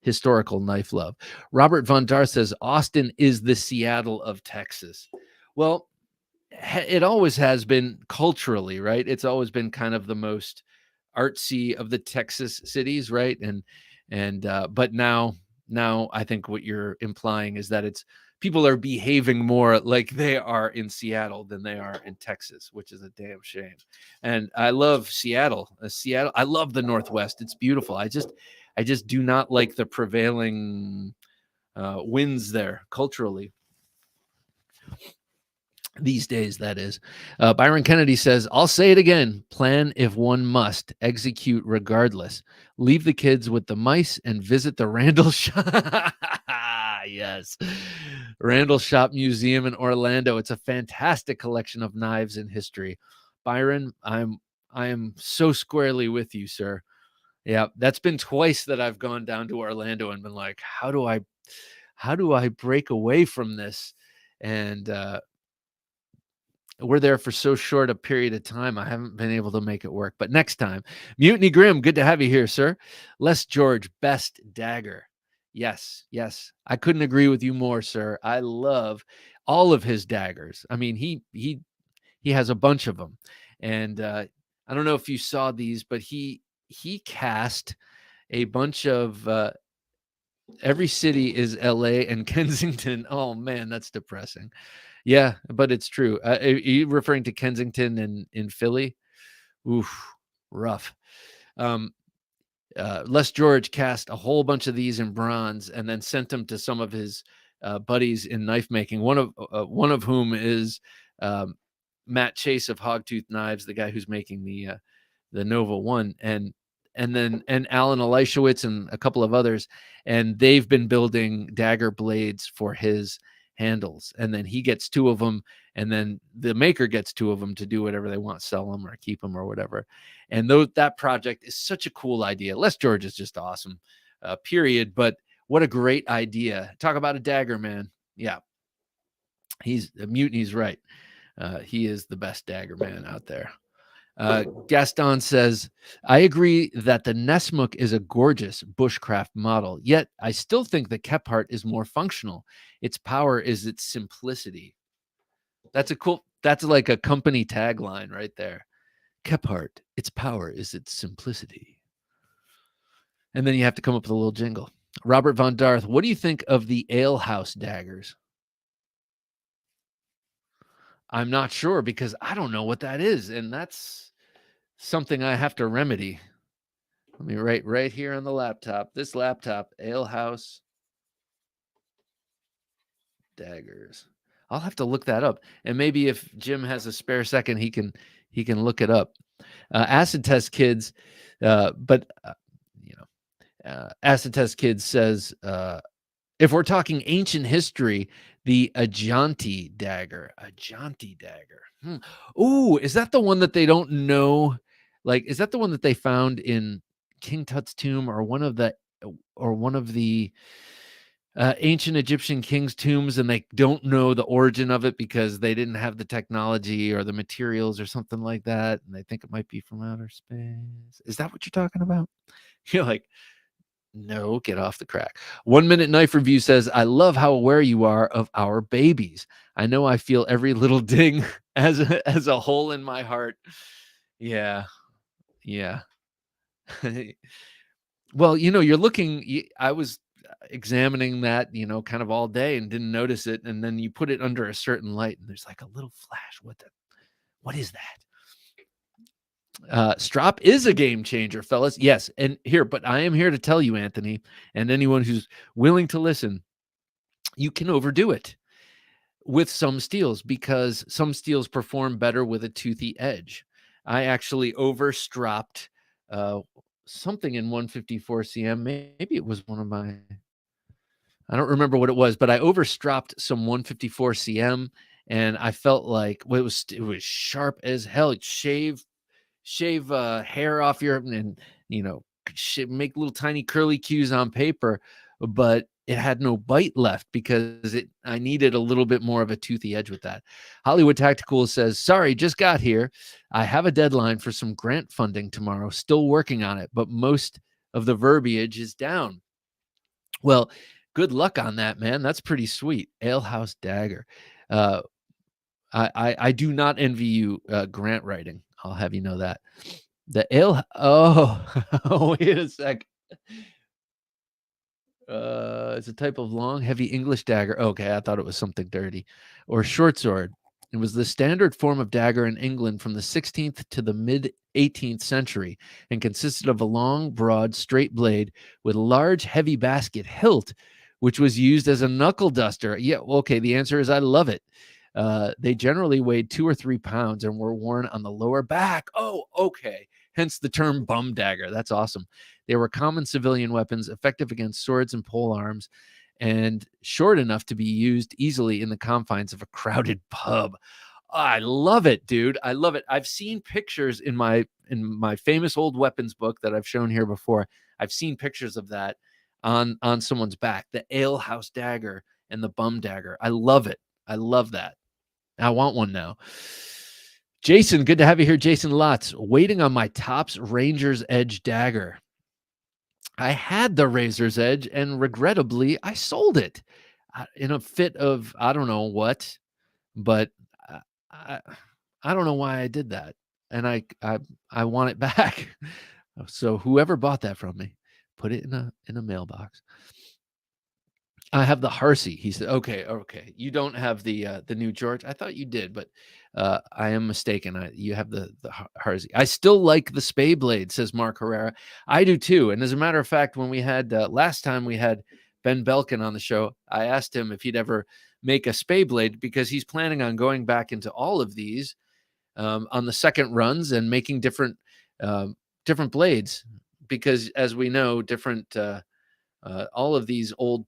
historical knife love. Robert Von Dar says Austin is the Seattle of Texas. Well, it always has been culturally, right? It's always been kind of the most artsy of the Texas cities, right? But now I think what you're implying is that it's people are behaving more like they are in Seattle than they are in Texas, which is a damn shame. And I love Seattle. I love the Northwest. It's beautiful. I just do not like the prevailing winds there culturally these days, that is. Byron Kennedy says, I'll say it again. Plan if one must. Execute regardless. Leave the kids with the mice and visit the Randall Shop. Yes. Randall Shop Museum in Orlando. It's a fantastic collection of knives and history. Byron, I am so squarely with you, sir. Yeah, that's been twice that I've gone down to Orlando and been like, how do I break away from this? And we're there for so short a period of time, I haven't been able to make it work. But next time. Mutiny Grim, good to have you here, sir. Les George, best dagger. Yes. I couldn't agree with you more, sir. I love all of his daggers. I mean, he has a bunch of them. And I don't know if you saw these, but he cast a bunch of every city is LA and Kensington. Oh man, that's depressing. Yeah, but it's true. Are you referring to Kensington in Philly? Oof, rough. Les George cast a whole bunch of these in bronze and then sent them to some of his buddies in knife making. One of whom is Matt Chase of Hogtooth Knives, the guy who's making the Nova One, and Alan Elishewitz and a couple of others, and they've been building dagger blades for his handles, and then he gets two of them, and then the maker gets two of them to do whatever they want, sell them or keep them or whatever. And that project is such a cool idea. Les George is just awesome, period. But what a great idea. Talk about a dagger, man. Yeah, he's Mutiny's right. He is the best dagger man out there. Gaston says, I agree that the Nessmuk is a gorgeous bushcraft model, yet I still think the Kephart is more functional. Its power is its simplicity. That's like a company tagline right there. Kephart, its power is its simplicity. And then you have to come up with a little jingle. Robert Von Darth, what do you think of the alehouse daggers? I'm not sure because I don't know what that is, and that's something I have to remedy. Let me write right here on the laptop. This laptop, alehouse daggers. I'll have to look that up, and maybe if Jim has a spare second, he can look it up. Acid Test Kids, Acid Test Kids says If we're talking ancient history, the Ajante dagger. Ooh, is that the one that they don't know? Like, is that the one that they found in King Tut's tomb, or one of the ancient Egyptian kings' tombs, and they don't know the origin of it because they didn't have the technology or the materials or something like that, and they think it might be from outer space? Is that what you're talking about? You're like, no, get off the crack. 1 Minute Knife Review says, I love how aware you are of our babies. I know I feel every little ding as a hole in my heart. Yeah. Yeah. Well, you're looking, I was examining that, kind of all day and didn't notice it. And then you put it under a certain light and there's like a little flash. What is that? Strop is a game changer, fellas. Yes. But I am here to tell you, Anthony, and anyone who's willing to listen, you can overdo it with some steels because some steels perform better with a toothy edge. I actually overstropped something in 154 CM. Maybe it was one of my, I don't remember what it was, but I overstropped some 154 CM, and I felt like it was sharp as hell. Shave hair off your, and make little tiny curly cues on paper, but it had no bite left because I needed a little bit more of a toothy edge with that. Hollywood Tactical says, sorry, just got here. I have a deadline for some grant funding tomorrow, still working on it, but most of the verbiage is down. Well, good luck on that, man. That's pretty sweet. Alehouse Dagger. I do not envy you grant writing. I'll have you know that. The ale. Oh, wait a sec. It's a type of long, heavy English dagger. Okay, I thought it was something dirty. Or short sword. It was the standard form of dagger in England from the 16th to the mid 18th century and consisted of a long, broad, straight blade with a large, heavy basket hilt, which was used as a knuckle duster. Yeah, okay, the answer is I love it. They generally weighed 2 or 3 pounds and were worn on the lower back. Oh, okay. Hence the term bum dagger. That's awesome. They were common civilian weapons, effective against swords and pole arms, and short enough to be used easily in the confines of a crowded pub. I love it, dude. I love it. I've seen pictures in my famous old weapons book that I've shown here before. I've seen pictures of that on someone's back, the alehouse dagger and the bum dagger. I love it. I love that. I want one now. Jason, good to have you here. Jason Lotz, waiting on my Topps Ranger's Edge dagger. I had the Razor's Edge, and regrettably, I sold it in a fit of I don't know what, but I, I don't know why I did that, and I want it back. So whoever bought that from me, put it in a mailbox. I have the Harsey. He said, okay. You don't have the new George. I thought you did, but I am mistaken. You have the Harsey. I still like the Spay Blade, says Mark Herrera. I do too. And as a matter of fact, when we had last time we had Ben Belkin on the show, I asked him if he'd ever make a Spay Blade because he's planning on going back into all of these on the second runs and making different blades because, as we know, different all of these old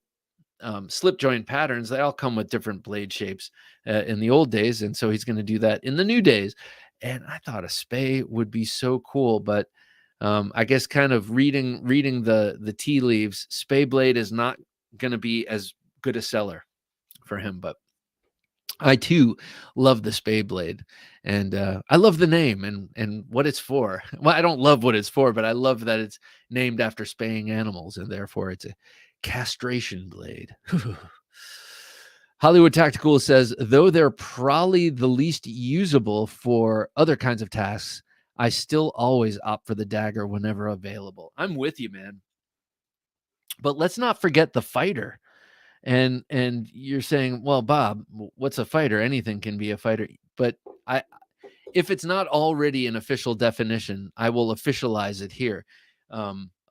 slip joint patterns, they all come with different blade shapes in the old days. And so he's going to do that in the new days. And I thought a Spay would be so cool, but I guess kind of reading the tea leaves, Spay Blade is not going to be as good a seller for him, but I too love the Spay Blade, and I love the name and what it's for. Well, I don't love what it's for, but I love that it's named after spaying animals, and therefore it's a castration blade. Hollywood Tactical says, though they're probably the least usable for other kinds of tasks, I still always opt for the dagger whenever available. I'm with you, man. But let's not forget the fighter. And you're saying, well, Bob, what's a fighter? Anything can be a fighter. But if it's not already an official definition, I will officialize it here.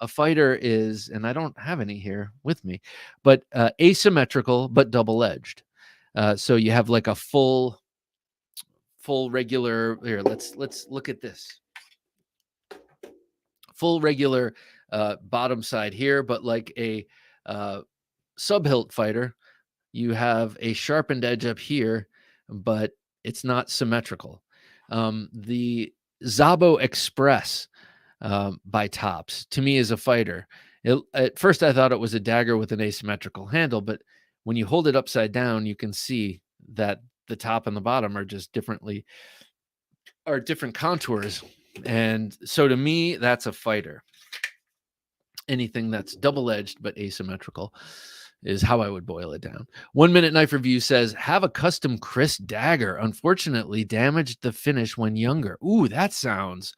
A fighter is, and I don't have any here with me, but asymmetrical but double-edged. So you have like a full regular. Here, let's look at this. Full regular bottom side here, but like a sub-hilt fighter. You have a sharpened edge up here, but it's not symmetrical. The Zabo Express by Tops, to me, is a fighter. At first, I thought it was a dagger with an asymmetrical handle, but when you hold it upside down, you can see that the top and the bottom are just different contours. And so to me, that's a fighter. Anything that's double-edged but asymmetrical is how I would boil it down. 1 Minute Knife Review says, have a custom Chris dagger. Unfortunately, damaged the finish when younger. Ooh, that sounds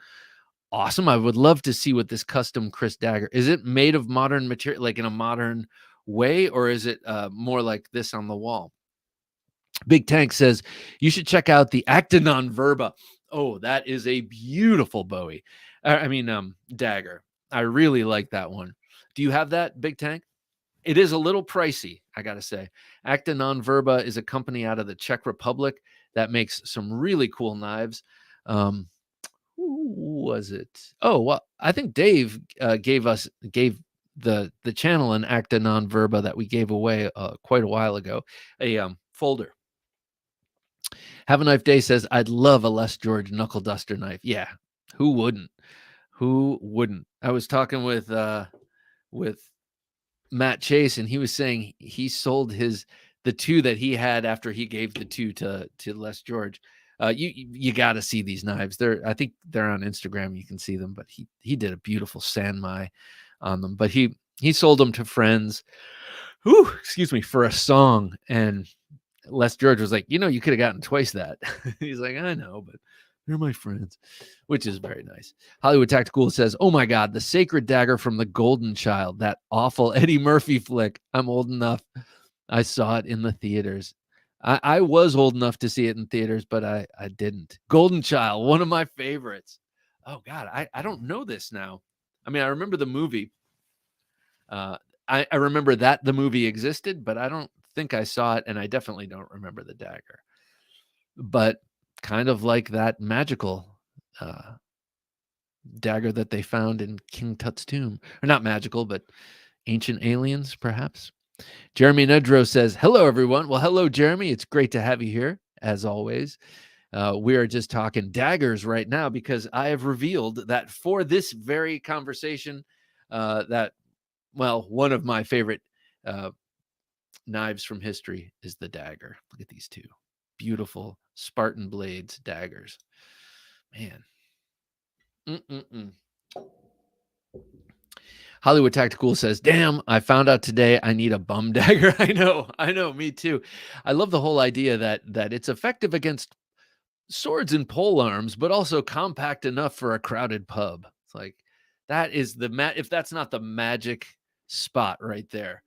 awesome. I would love to see what this custom Chris dagger is. It made of modern material, like in a modern way, or is it more like this on the wall? Big Tank says you should check out the Actinon Verba. Oh, that is a beautiful Bowie. Dagger. I really like that one. Do you have that, Big Tank? It is a little pricey, I got to say. Actinon Verba is a company out of the Czech Republic that makes some really cool knives. Who was it? Oh, well, I think Dave gave the channel an Actinon Verba that we gave away quite a while ago, a folder. Have a Knife Day says, I'd love a Les George knuckle duster knife. Yeah, who wouldn't? Who wouldn't? I was talking with Matt Chase, and he was saying he sold the two that he had after he gave the two to Les George. You got to see these knives. I think they're on Instagram. You can see them, but he did a beautiful Sanmai on them. But he sold them to friends. Excuse me, for a song. And Les George was like, you could have gotten twice that. He's like, I know, but they're my friends, which is very nice. Hollywood Tactical says, oh my God, the sacred dagger from The Golden Child, that awful Eddie Murphy flick. I'm old enough. I saw it in the theaters. I was old enough to see it in theaters, but I didn't. Golden Child, one of my favorites. Oh God, I don't know this now. I mean, I remember the movie. I remember that the movie existed, but I don't think I saw it, and I definitely don't remember the dagger. But kind of like that magical dagger that they found in King Tut's tomb. Or not magical, but ancient aliens, perhaps. Jeremy Nedro says, hello, everyone. Well, hello, Jeremy. It's great to have you here, as always. We are just talking daggers right now because I have revealed that for this very conversation, one of my favorite knives from history is the dagger. Look at these two beautiful Spartan blades daggers. Man. Hollywood Tactical says, damn, I found out today I need a bum dagger. I know, me too. I love the whole idea that it's effective against swords and pole arms, but also compact enough for a crowded pub. It's like, that is if that's not the magic spot right there,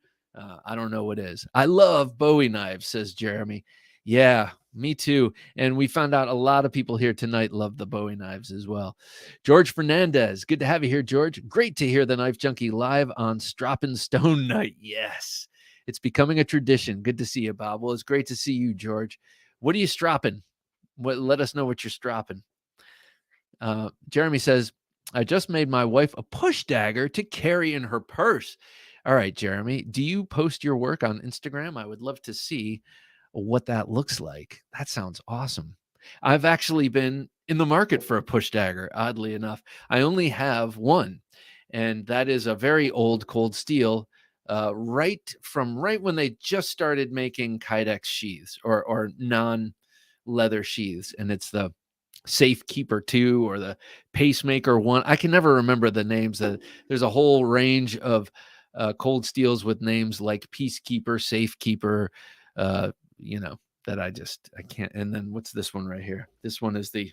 I don't know what is. I love Bowie knives, says Jeremy. Yeah, me too. And we found out a lot of people here tonight love the Bowie knives as well. George Fernandez, good to have you here, George. Great to hear the Knife Junkie live on Stroppin' Stone Night. Yes, it's becoming a tradition. Good to see you, Bob. Well, it's great to see you, George. What are you stropping? Let us know what you're stropping. Jeremy says, I just made my wife a push dagger to carry in her purse. All right, Jeremy, do you post your work on Instagram? I would love to see what that looks like. That sounds awesome. I've actually been in the market for a push dagger, oddly enough. I only have one, and that is a very old cold steel, right when they just started making Kydex sheaths or non-leather sheaths, and it's the Safekeeper 2 or the Pacemaker 1. I can never remember the names. There's a whole range of cold steels with names like Peacekeeper, Safekeeper, that I can't. And then what's this one right here? This one is the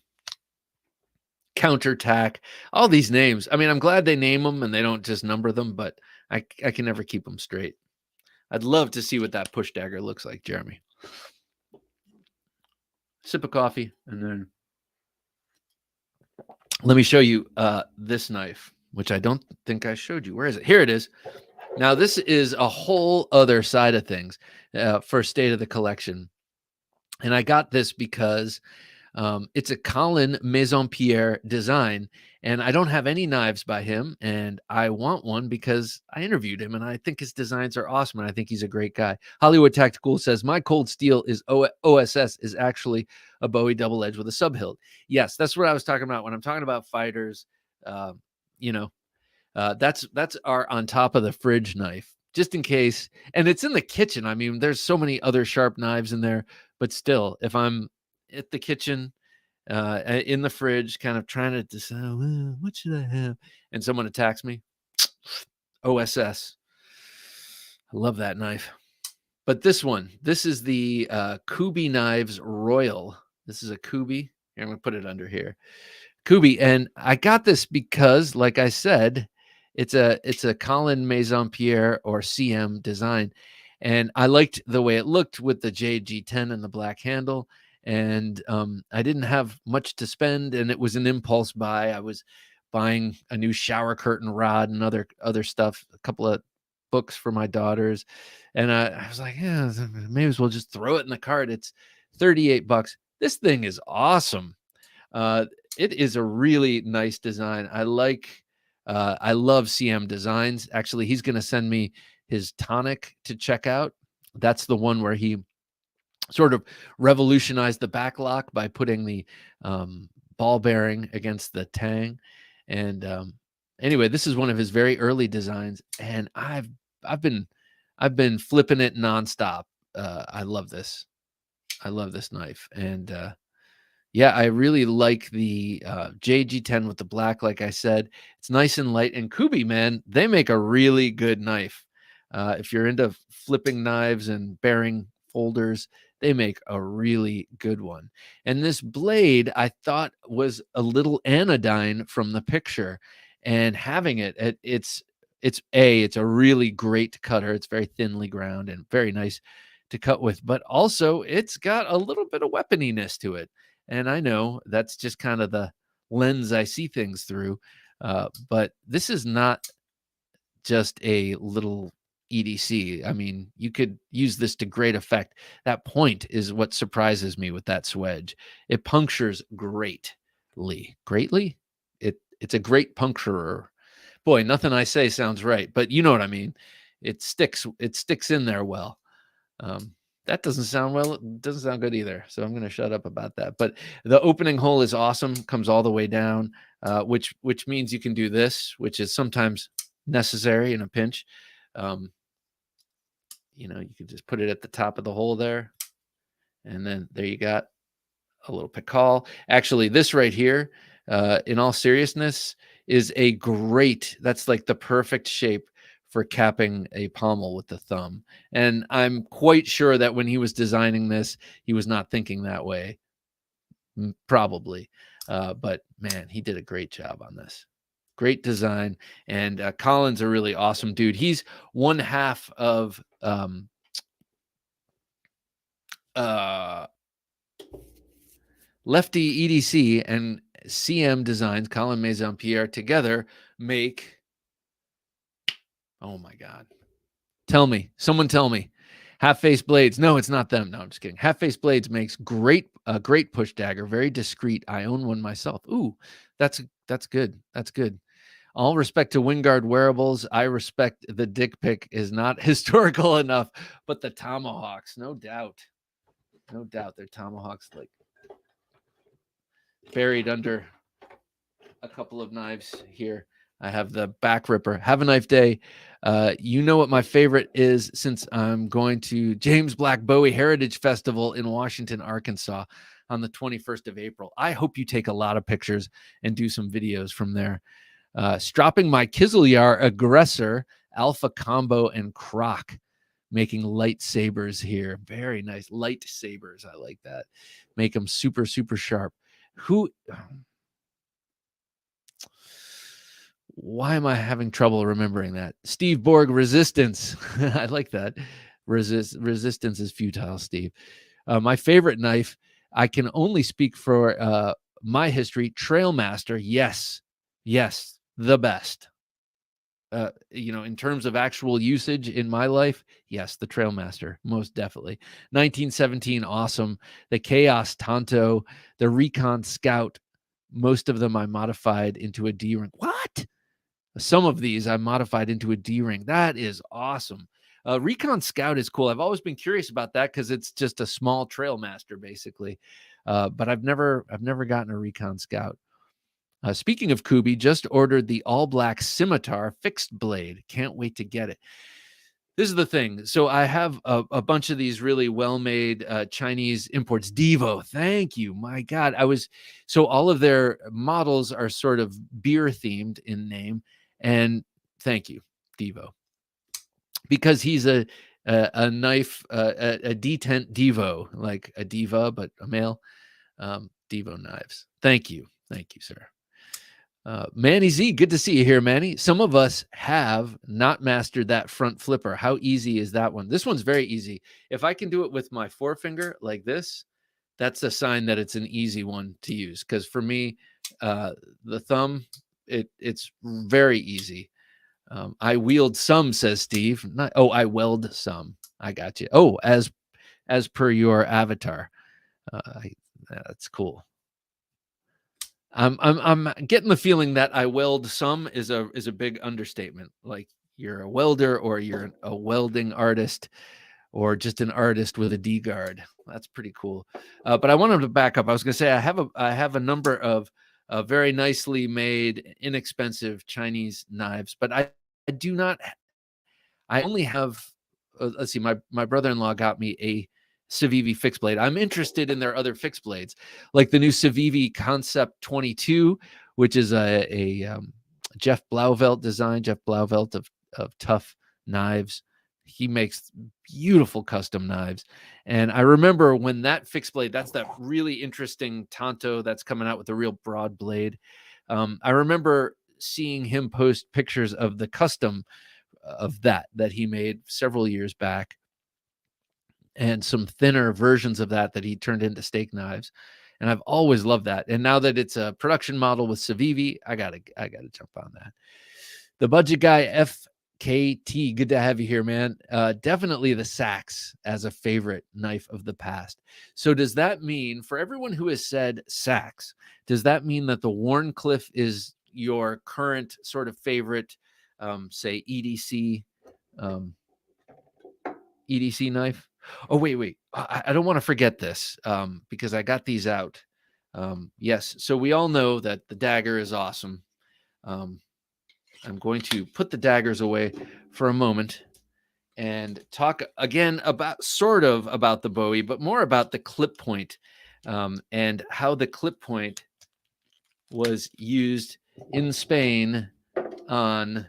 Counterattack. All these names. I mean, I'm glad they name them and they don't just number them, but I can never keep them straight. I'd love to see what that push dagger looks like, Jeremy. Sip of coffee, and then let me show you this knife, which I don't think I showed you. Where is it? Here it is. Now, this is a whole other side of things for State of the Collection. And I got this because It's a Colin Maison-Pierre design, and I don't have any knives by him, and I want one because I interviewed him, and I think his designs are awesome, and I think he's a great guy. Hollywood Tactical says, my cold steel is OSS is actually a Bowie double edge with a sub hilt. Yes, that's what I was talking about when I'm talking about fighters. Uh, that's our on top of the fridge knife, just in case. And it's in the kitchen. I mean, there's so many other sharp knives in there, but still, if I'm at the kitchen, in the fridge, kind of trying to decide, well, what should I have? And someone attacks me. OSS. I love that knife. But this is the Kubi Knives Royal. This is a Kubi. Here, I'm going to put it under here. Kubi. And I got this because, like I said, it's a Colin Maison-Pierre or CM design. And I liked the way it looked with the JG10 and the black handle. And I didn't have much to spend, and it was an impulse buy. I was buying a new shower curtain rod and other stuff, a couple of books for my daughters. And I was like, yeah, may as well just throw it in the cart. It's $38. This thing is awesome. It is a really nice design. I love CM designs. Actually, he's going to send me his tonic to check out. That's the one where he sort of revolutionized the back lock by putting the ball bearing against the tang. And anyway, this is one of his very early designs, and I've been flipping it nonstop. I love this. I love this knife. And yeah, I really like the JG10 with the black. Like I said, it's nice and light. And Kubi, man, they make a really good knife. If you're into flipping knives and bearing folders, they make a really good one. And this blade, I thought, was a little anodyne from the picture. And having it's a really great cutter. It's very thinly ground and very nice to cut with. But also, it's got a little bit of weaponiness to it. And I know that's just kind of the lens I see things through. But this is not just a little EDC. I mean, you could use this to great effect. That point is what surprises me with that swedge. It punctures greatly. Greatly? It's a great puncturer. Boy, nothing I say sounds right, but you know what I mean. It sticks in there well. That doesn't sound well. It doesn't sound good either. So I'm going to shut up about that. But the opening hole is awesome. Comes all the way down, which means you can do this, which is sometimes necessary in a pinch. You can just put it at the top of the hole there, and then there you got a little pical. Actually, this right here, in all seriousness, is that's like the perfect shape for capping a pommel with the thumb. And I'm quite sure that when he was designing this, he was not thinking that way, probably. But man, he did a great job on this. Great design. And Colin's a really awesome dude. He's one half of Lefty EDC and CM Designs, Colin Maison-Pierre, together make, oh my God. Someone tell me. Half Face Blades. No, it's not them. No, I'm just kidding. Half Face Blades makes great push dagger, very discreet. I own one myself. Ooh, that's good. That's good. All respect to Wingard Wearables. I respect the dick pic is not historical enough, but the tomahawks, no doubt. No doubt. They're tomahawks, like buried under a couple of knives here. I have the back ripper. Have a knife day. You know what my favorite is, since I'm going to James Black Bowie Heritage Festival in Washington, Arkansas on the 21st of April. I hope you take a lot of pictures and do some videos from there. Stropping my Kizzlyar Aggressor, Alpha Combo, and Croc, making light sabers here. Very nice. Light sabers. I like that. Make them super, super sharp. Why am I having trouble remembering that? Steve Borg, Resistance. I like that. Resistance is futile, Steve. My favorite knife, I can only speak for my history, Trailmaster. Yes, the best. in terms of actual usage in my life, yes, the Trailmaster, most definitely. 1917, awesome. The Chaos Tonto, the Recon Scout, most of them I modified into a D-ring. What? Some of these I modified into a D-ring. That is awesome. Recon Scout is cool. I've always been curious about that because it's just a small Trailmaster, basically. But I've never gotten a Recon Scout. Speaking of Kubi, just ordered the all-black Scimitar fixed blade. Can't wait to get it. This is the thing. So I have a bunch of these really well-made Chinese imports. Devo, thank you. My God, so all of their models are sort of beer-themed in name, and thank you, Devo, because he's a knife, a detent Devo, like a diva but a male. Devo knives. Thank you, sir. Manny Z, good to see you here, Manny. Some of us have not mastered that front flipper. How easy is that one? This one's very easy. If I can do it with my forefinger like this, that's a sign that it's an easy one to use. Because for me, the thumb, it's very easy. I wield some, says Steve. I weld some. I got you. Oh, as per your avatar. That's cool. I'm getting the feeling that I weld some is a big understatement. Like you're a welder, or you're a welding artist, or just an artist with a D guard. That's pretty cool. But I wanted to back up. I was going to say I have a number of very nicely made, inexpensive Chinese knives, but I do not. I only have. Let's see. My brother-in-law got me a Civivi fixed blade. I'm interested in their other fixed blades, like the new Civivi Concept 22, which is a Jeff Blauvelt design. Jeff Blauvelt of Tough Knives. He makes beautiful custom knives. And I remember when that fixed blade, that's that really interesting Tonto that's coming out with a real broad blade. I remember seeing him post pictures of the custom of that he made several years back, and some thinner versions of that he turned into steak knives. And I've always loved that. And now that it's a production model with Civivi, I gotta jump on that. The budget guy, FKT, good to have you here, man. Definitely the Sachs as a favorite knife of the past. So does that mean, for everyone who has said Sachs, does that mean that the Wharncliffe is your current sort of favorite, say EDC knife? Oh, wait. I don't want to forget this, because I got these out. Yes. So we all know that the dagger is awesome. I'm going to put the daggers away for a moment and talk again about the Bowie, but more about the clip point, and how the clip point was used in Spain on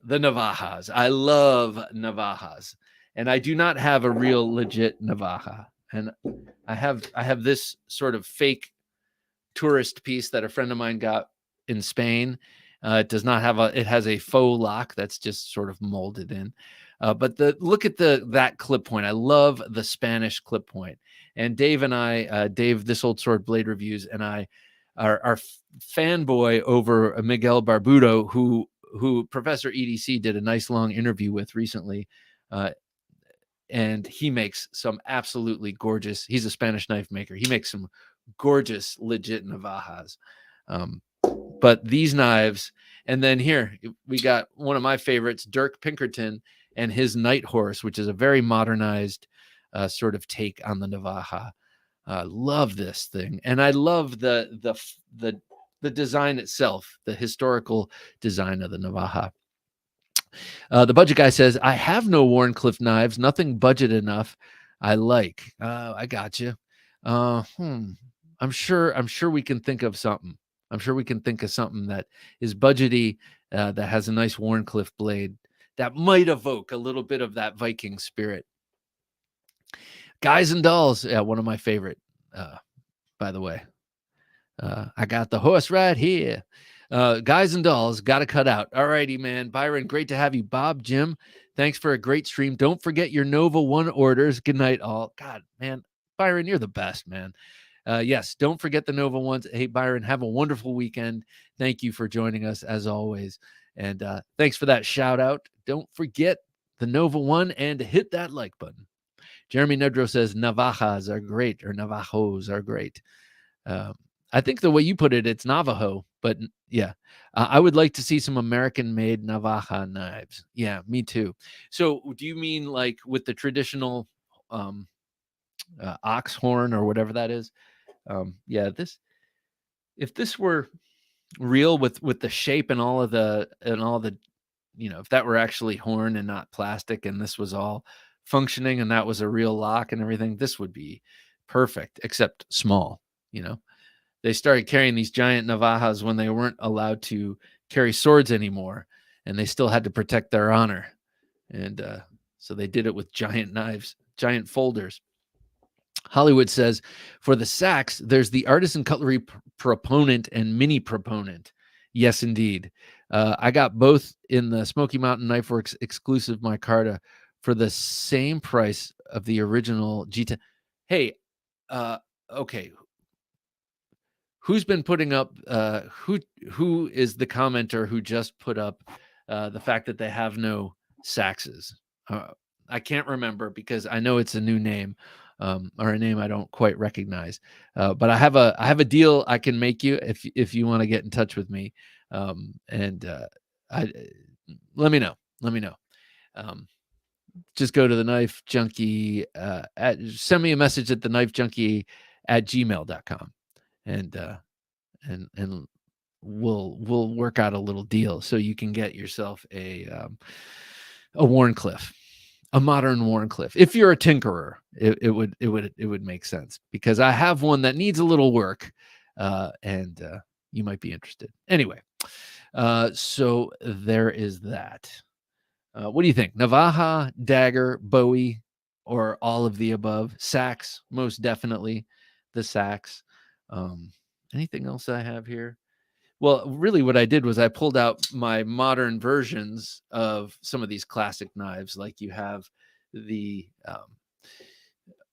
the Navajas. I love Navajas. And I do not have a real legit Navaja. And I have this sort of fake tourist piece that a friend of mine got in Spain. It does not have it has a faux lock that's just sort of molded in. But look at that clip point. I love the Spanish clip point. And Dave and I, Dave, This Old Sword Blade Reviews, and I are fanboy over Miguel Barbudo, who Professor EDC did a nice long interview with recently. And he makes some absolutely gorgeous, he's a Spanish knife maker. He makes some gorgeous, legit Navajas. But these knives, and then here we got one of my favorites, Dirk Pinkerton, and his Night Horse, which is a very modernized sort of take on the Navaja. Love this thing. And I love the design itself, the historical design of the Navaja. The budget guy says, I have no Wharncliffe knives, nothing budget enough. I like. I got you. I'm sure we can think of something. I'm sure we can think of something that is budgety, that has a nice Wharncliffe blade that might evoke a little bit of that Viking spirit. Guys and Dolls, yeah, one of my favorite, by the way. I got the horse right here. Guys and Dolls, got to cut out. All righty, man. Byron, great to have you. Bob, Jim, thanks for a great stream. Don't forget your Nova 1 orders. Good night, all. God, man. Byron, you're the best, man. Yes, don't forget the Nova ones. Hey, Byron, have a wonderful weekend. Thank you for joining us as always. And thanks for that shout out. Don't forget the Nova one and hit that like button. Jeremy Nedro says Navajas are great, or Navajos are great. I think the way you put it, it's Navajo, but yeah, I would like to see some American-made Navaja knives. Yeah, me too. So, do you mean like with the traditional ox horn or whatever that is? Yeah, if this were real with the shape and all the if that were actually horn and not plastic, and this was all functioning, and that was a real lock and everything, this would be perfect, except small. They started carrying these giant navajas when they weren't allowed to carry swords anymore, and they still had to protect their honor. And so they did it with giant knives, giant folders. Hollywood says, for the sacks, there's the artisan cutlery proponent and mini proponent. Yes, indeed. I got both in the Smoky Mountain Knife Works exclusive micarta for the same price of the original G10. Hey, okay. Who's been putting up? Who is the commenter who just put up the fact that they have no saxes? I can't remember because I know it's a new name. Or a name I don't quite recognize. But I have a deal I can make you if you want to get in touch with me. And let me know. Let me know. Just go to the Knife Junkie. Send me a message at TheKnifeJunkie@gmail.com, and we'll work out a little deal so you can get yourself a Wharncliffe. A modern Wharncliffe. If you're a tinkerer, it would make sense, because I have one that needs a little work, and you might be interested. Anyway, so there is that. What do you think? Navaja, dagger, Bowie, or all of the above? Sax, most definitely the sax. Anything else I have here? Well, really what I did was I pulled out my modern versions of some of these classic knives. Like you have the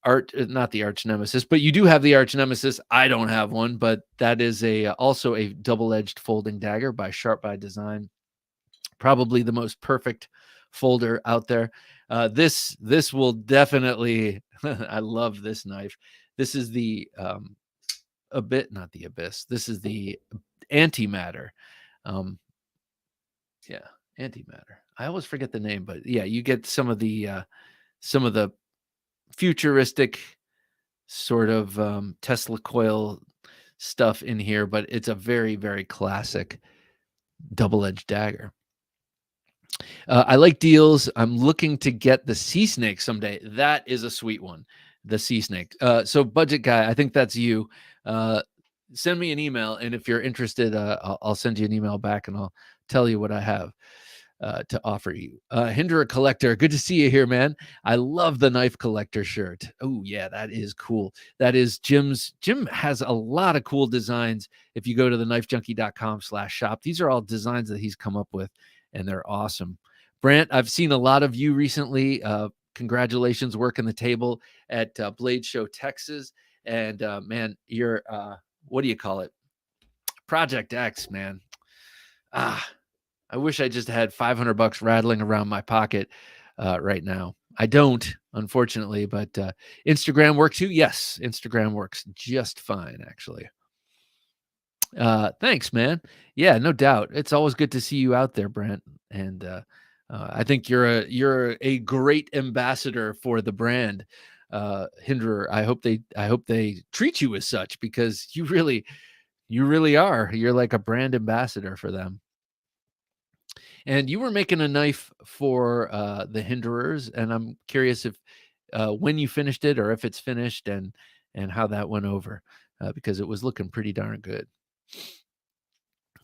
not the arch nemesis, but you do have the arch nemesis. I don't have one, but that is also a double-edged folding dagger by Sharp by Design. Probably the most perfect folder out there. This will definitely, I love this knife. This is the not the Abyss. This is the Antimatter. Yeah, Antimatter. I always forget the name, but yeah, you get some of the futuristic sort of Tesla coil stuff in here, but it's a very, very classic double-edged dagger. I like deals. I'm looking to get the Sea Snake someday. That is a sweet one, the Sea Snake. So Budget Guy, I think that's you. Send me an email, and if you're interested, I'll send you an email back, and I'll tell you what I have to offer you. Hinderer Collector, good to see you here, man. I love the Knife Collector shirt. Oh yeah, that is cool. That is Jim's. Jim has a lot of cool designs. If you go to theknifejunkie.com/shop, these are all designs that he's come up with, and they're awesome. Brant, I've seen a lot of you recently. Congratulations working the table at Blade Show Texas. And man, you're what do you call it? Project X, man. I wish I just had $500 rattling around my pocket right now. I don't, unfortunately, but Instagram works too. Yes, Instagram works just fine, actually. Thanks, man. Yeah, no doubt. It's always good to see you out there, Brent. And I think you're a great ambassador for the brand, Hinderer. I hope they treat you as such, because you really are. You're like a brand ambassador for them. And you were making a knife for the Hinderers, and I'm curious if when you finished it, or if it's finished, and how that went over, because it was looking pretty darn good.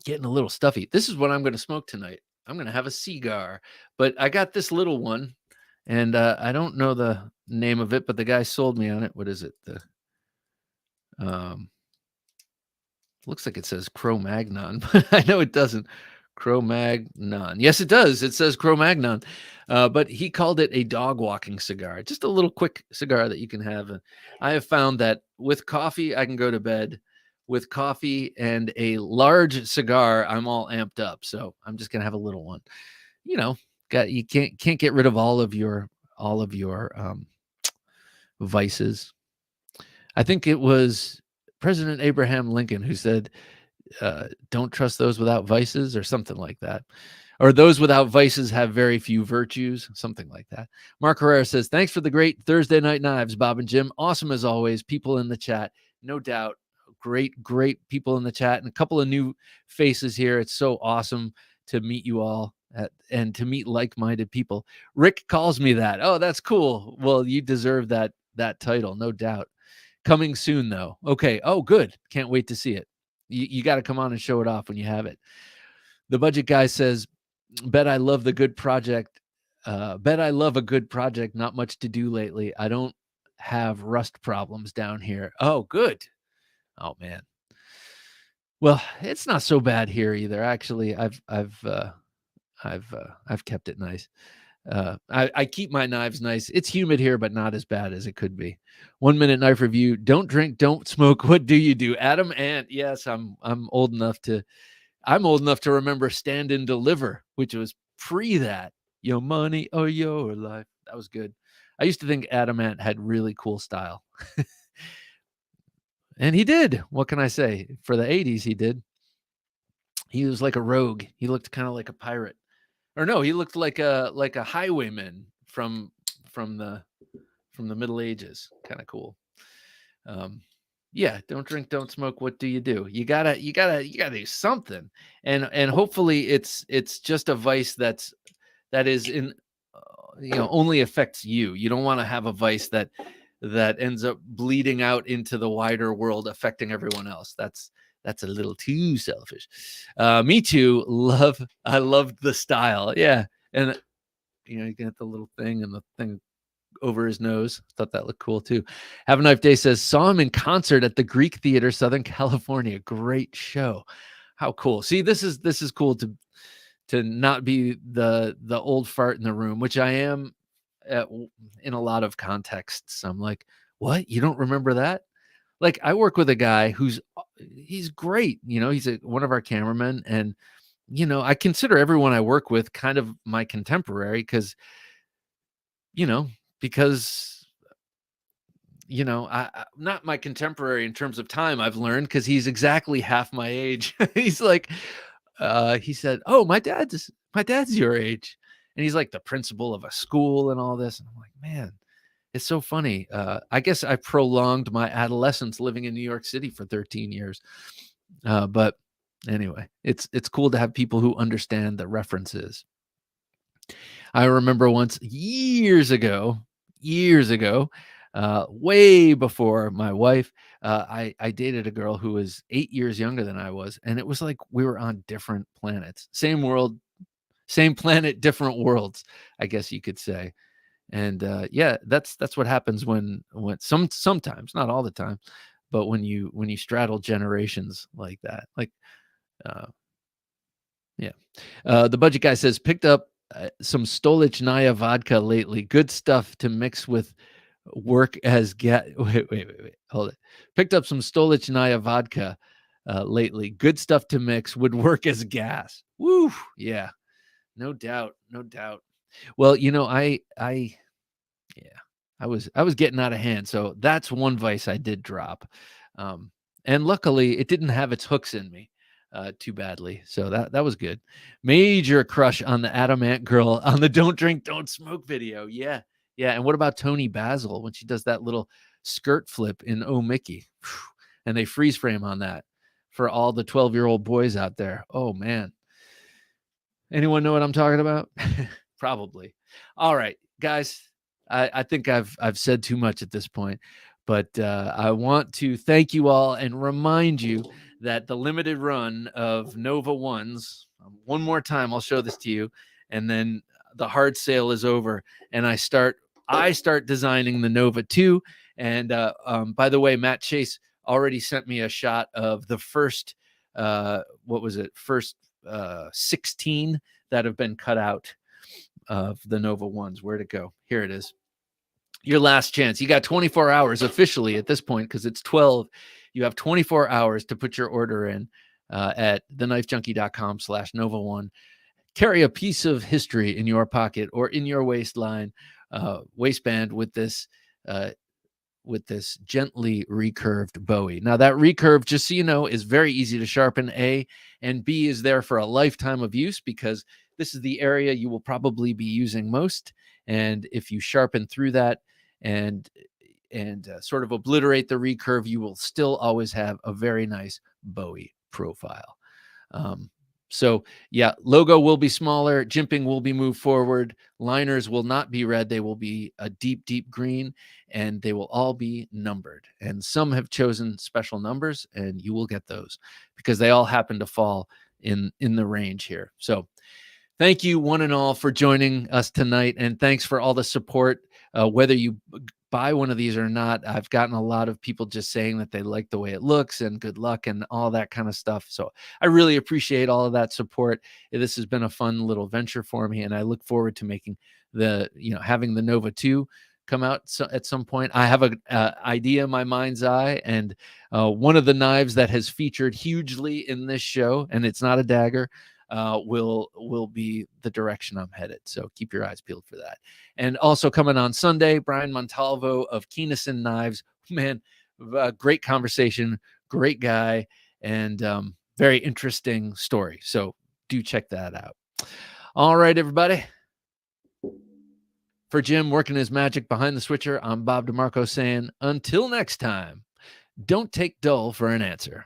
Getting a little stuffy. This is what I'm going to smoke tonight. I'm going to have a cigar, but I got this little one, and I don't know the name of it, but the guy sold me on it. What is it? Looks like it says Cro-Magnon, but I know it doesn't. Cro-Magnon. Yes, it does. It says Cro-Magnon. But he called it a dog walking cigar. Just a little quick cigar that you can have. I have found that with coffee, I can go to bed. With coffee and a large cigar, I'm all amped up. So I'm just gonna have a little one. You know, you can't get rid of all of your vices. I think it was President Abraham Lincoln who said, don't trust those without vices, or something like that. Or those without vices have very few virtues, something like that. Mark Herrera says, thanks for the great Thursday Night Knives, Bob and Jim. Awesome as always. People in the chat, no doubt. Great people in the chat, and a couple of new faces here. It's so awesome to meet you all and to meet like-minded people. Rick calls me that. Oh, that's cool. Well, you deserve that title, no doubt. Coming soon, though. Okay. Oh, good. Can't wait to see it. You got to come on and show it off when you have it. The budget guy says, bet I love the good project. Bet I love a good project. Not much to do lately. I don't have rust problems down here. Oh, good. Oh, man. Well, it's not so bad here either. Actually, I've kept it nice. I keep my knives nice. It's humid here, but not as bad as it could be. 1 minute knife review. Don't drink, don't smoke. What do you do? Adam Ant. Yes, I'm old enough to remember Stand and Deliver, which was pre that. Your money or your life. That was good. I used to think Adam Ant had really cool style. And he did. What can I say? For the 80s, he did. He was like a rogue. He looked kind of like a pirate. Or no, he looked like a highwayman from the Middle Ages. Kind of cool. Yeah, don't drink, don't smoke. What do? You gotta do something. And hopefully it's just a vice that is in only affects you. You don't want to have a vice that ends up bleeding out into the wider world, affecting everyone else. That's a little too selfish. Me too. I loved the style. Yeah. And you get the little thing and the thing over his nose. Thought that looked cool too. Have a Knife Day says, saw him in concert at the Greek Theater, Southern California. Great show. How cool. See, this is cool to not be the old fart in the room, which I am in a lot of contexts. I'm like, what? You don't remember that? Like, I work with a guy he's great. He's one of our cameramen, and I consider everyone I work with kind of my contemporary because I not my contemporary in terms of time, I've learned, because he's exactly half my age. He's like, he said, oh, my dad's your age. And he's like the principal of a school and all this. And I'm like, man, it's so funny. I guess I prolonged my adolescence living in New York City for 13 years. But anyway, it's cool to have people who understand the references. I remember once years ago, way before my wife, I dated a girl who was 8 years younger than I was. And it was like we were on different planets, same world, same planet, different worlds, I guess you could say. And yeah, that's what happens when sometimes, not all the time, but when you straddle generations like that. Like, yeah. The budget guy says, picked up some Stolichnaya vodka lately. Good stuff to mix with work as wait, hold it. Picked up some Stolichnaya vodka lately. Good stuff to mix, would work as gas. Woo, yeah, no doubt. Well, I was getting out of hand, so that's one vice I did drop, and luckily it didn't have its hooks in me too badly, so that was good. Major crush on the Adam Ant girl on the Don't Drink, Don't Smoke video. Yeah. And what about Tony Basil when she does that little skirt flip in Oh Mickey? And they freeze frame on that for all the 12-year-old boys out there. Oh man. Anyone know what I'm talking about? Probably. All right, guys. I think I've said too much at this point, but I want to thank you all and remind you that the limited run of Nova Ones, one more time, I'll show this to you, and then the hard sale is over, and I start designing the Nova 2. And by the way, Matt Chase already sent me a shot of the first, first 16 that have been cut out of the Nova 1s. Where'd it go? Here it is. Your last chance. You got 24 hours officially at this point because it's 12. You have 24 hours to put your order in at TheKnifeJunkie.com/Nova1. Carry a piece of history in your pocket or in your waistband with this gently recurved Bowie. Now that recurve, just so you know, is very easy to sharpen. A and B is there for a lifetime of use because this is the area you will probably be using most. And if you sharpen through that and sort of obliterate the recurve, you will still always have a very nice Bowie profile. So yeah, logo will be smaller. Jimping will be moved forward. Liners will not be red. They will be a deep, deep green, and they will all be numbered. And some have chosen special numbers, and you will get those because they all happen to fall in the range here. So thank you one and all for joining us tonight. And thanks for all the support, whether you buy one of these or not. I've gotten a lot of people just saying that they like the way it looks and good luck and all that kind of stuff. So I really appreciate all of that support. This has been a fun little venture for me, and I look forward to making having the Nova 2 come out at some point. I have an idea in my mind's eye, and one of the knives that has featured hugely in this show, and it's not a dagger, will be the direction I'm headed. So keep your eyes peeled for that. And also coming on Sunday, Brian Montalvo of Keennison Knives. Man, great conversation, great guy, and very interesting story. So do check that out. All right, everybody. For Jim working his magic behind the switcher, I'm Bob DeMarco saying, until next time, don't take dull for an answer.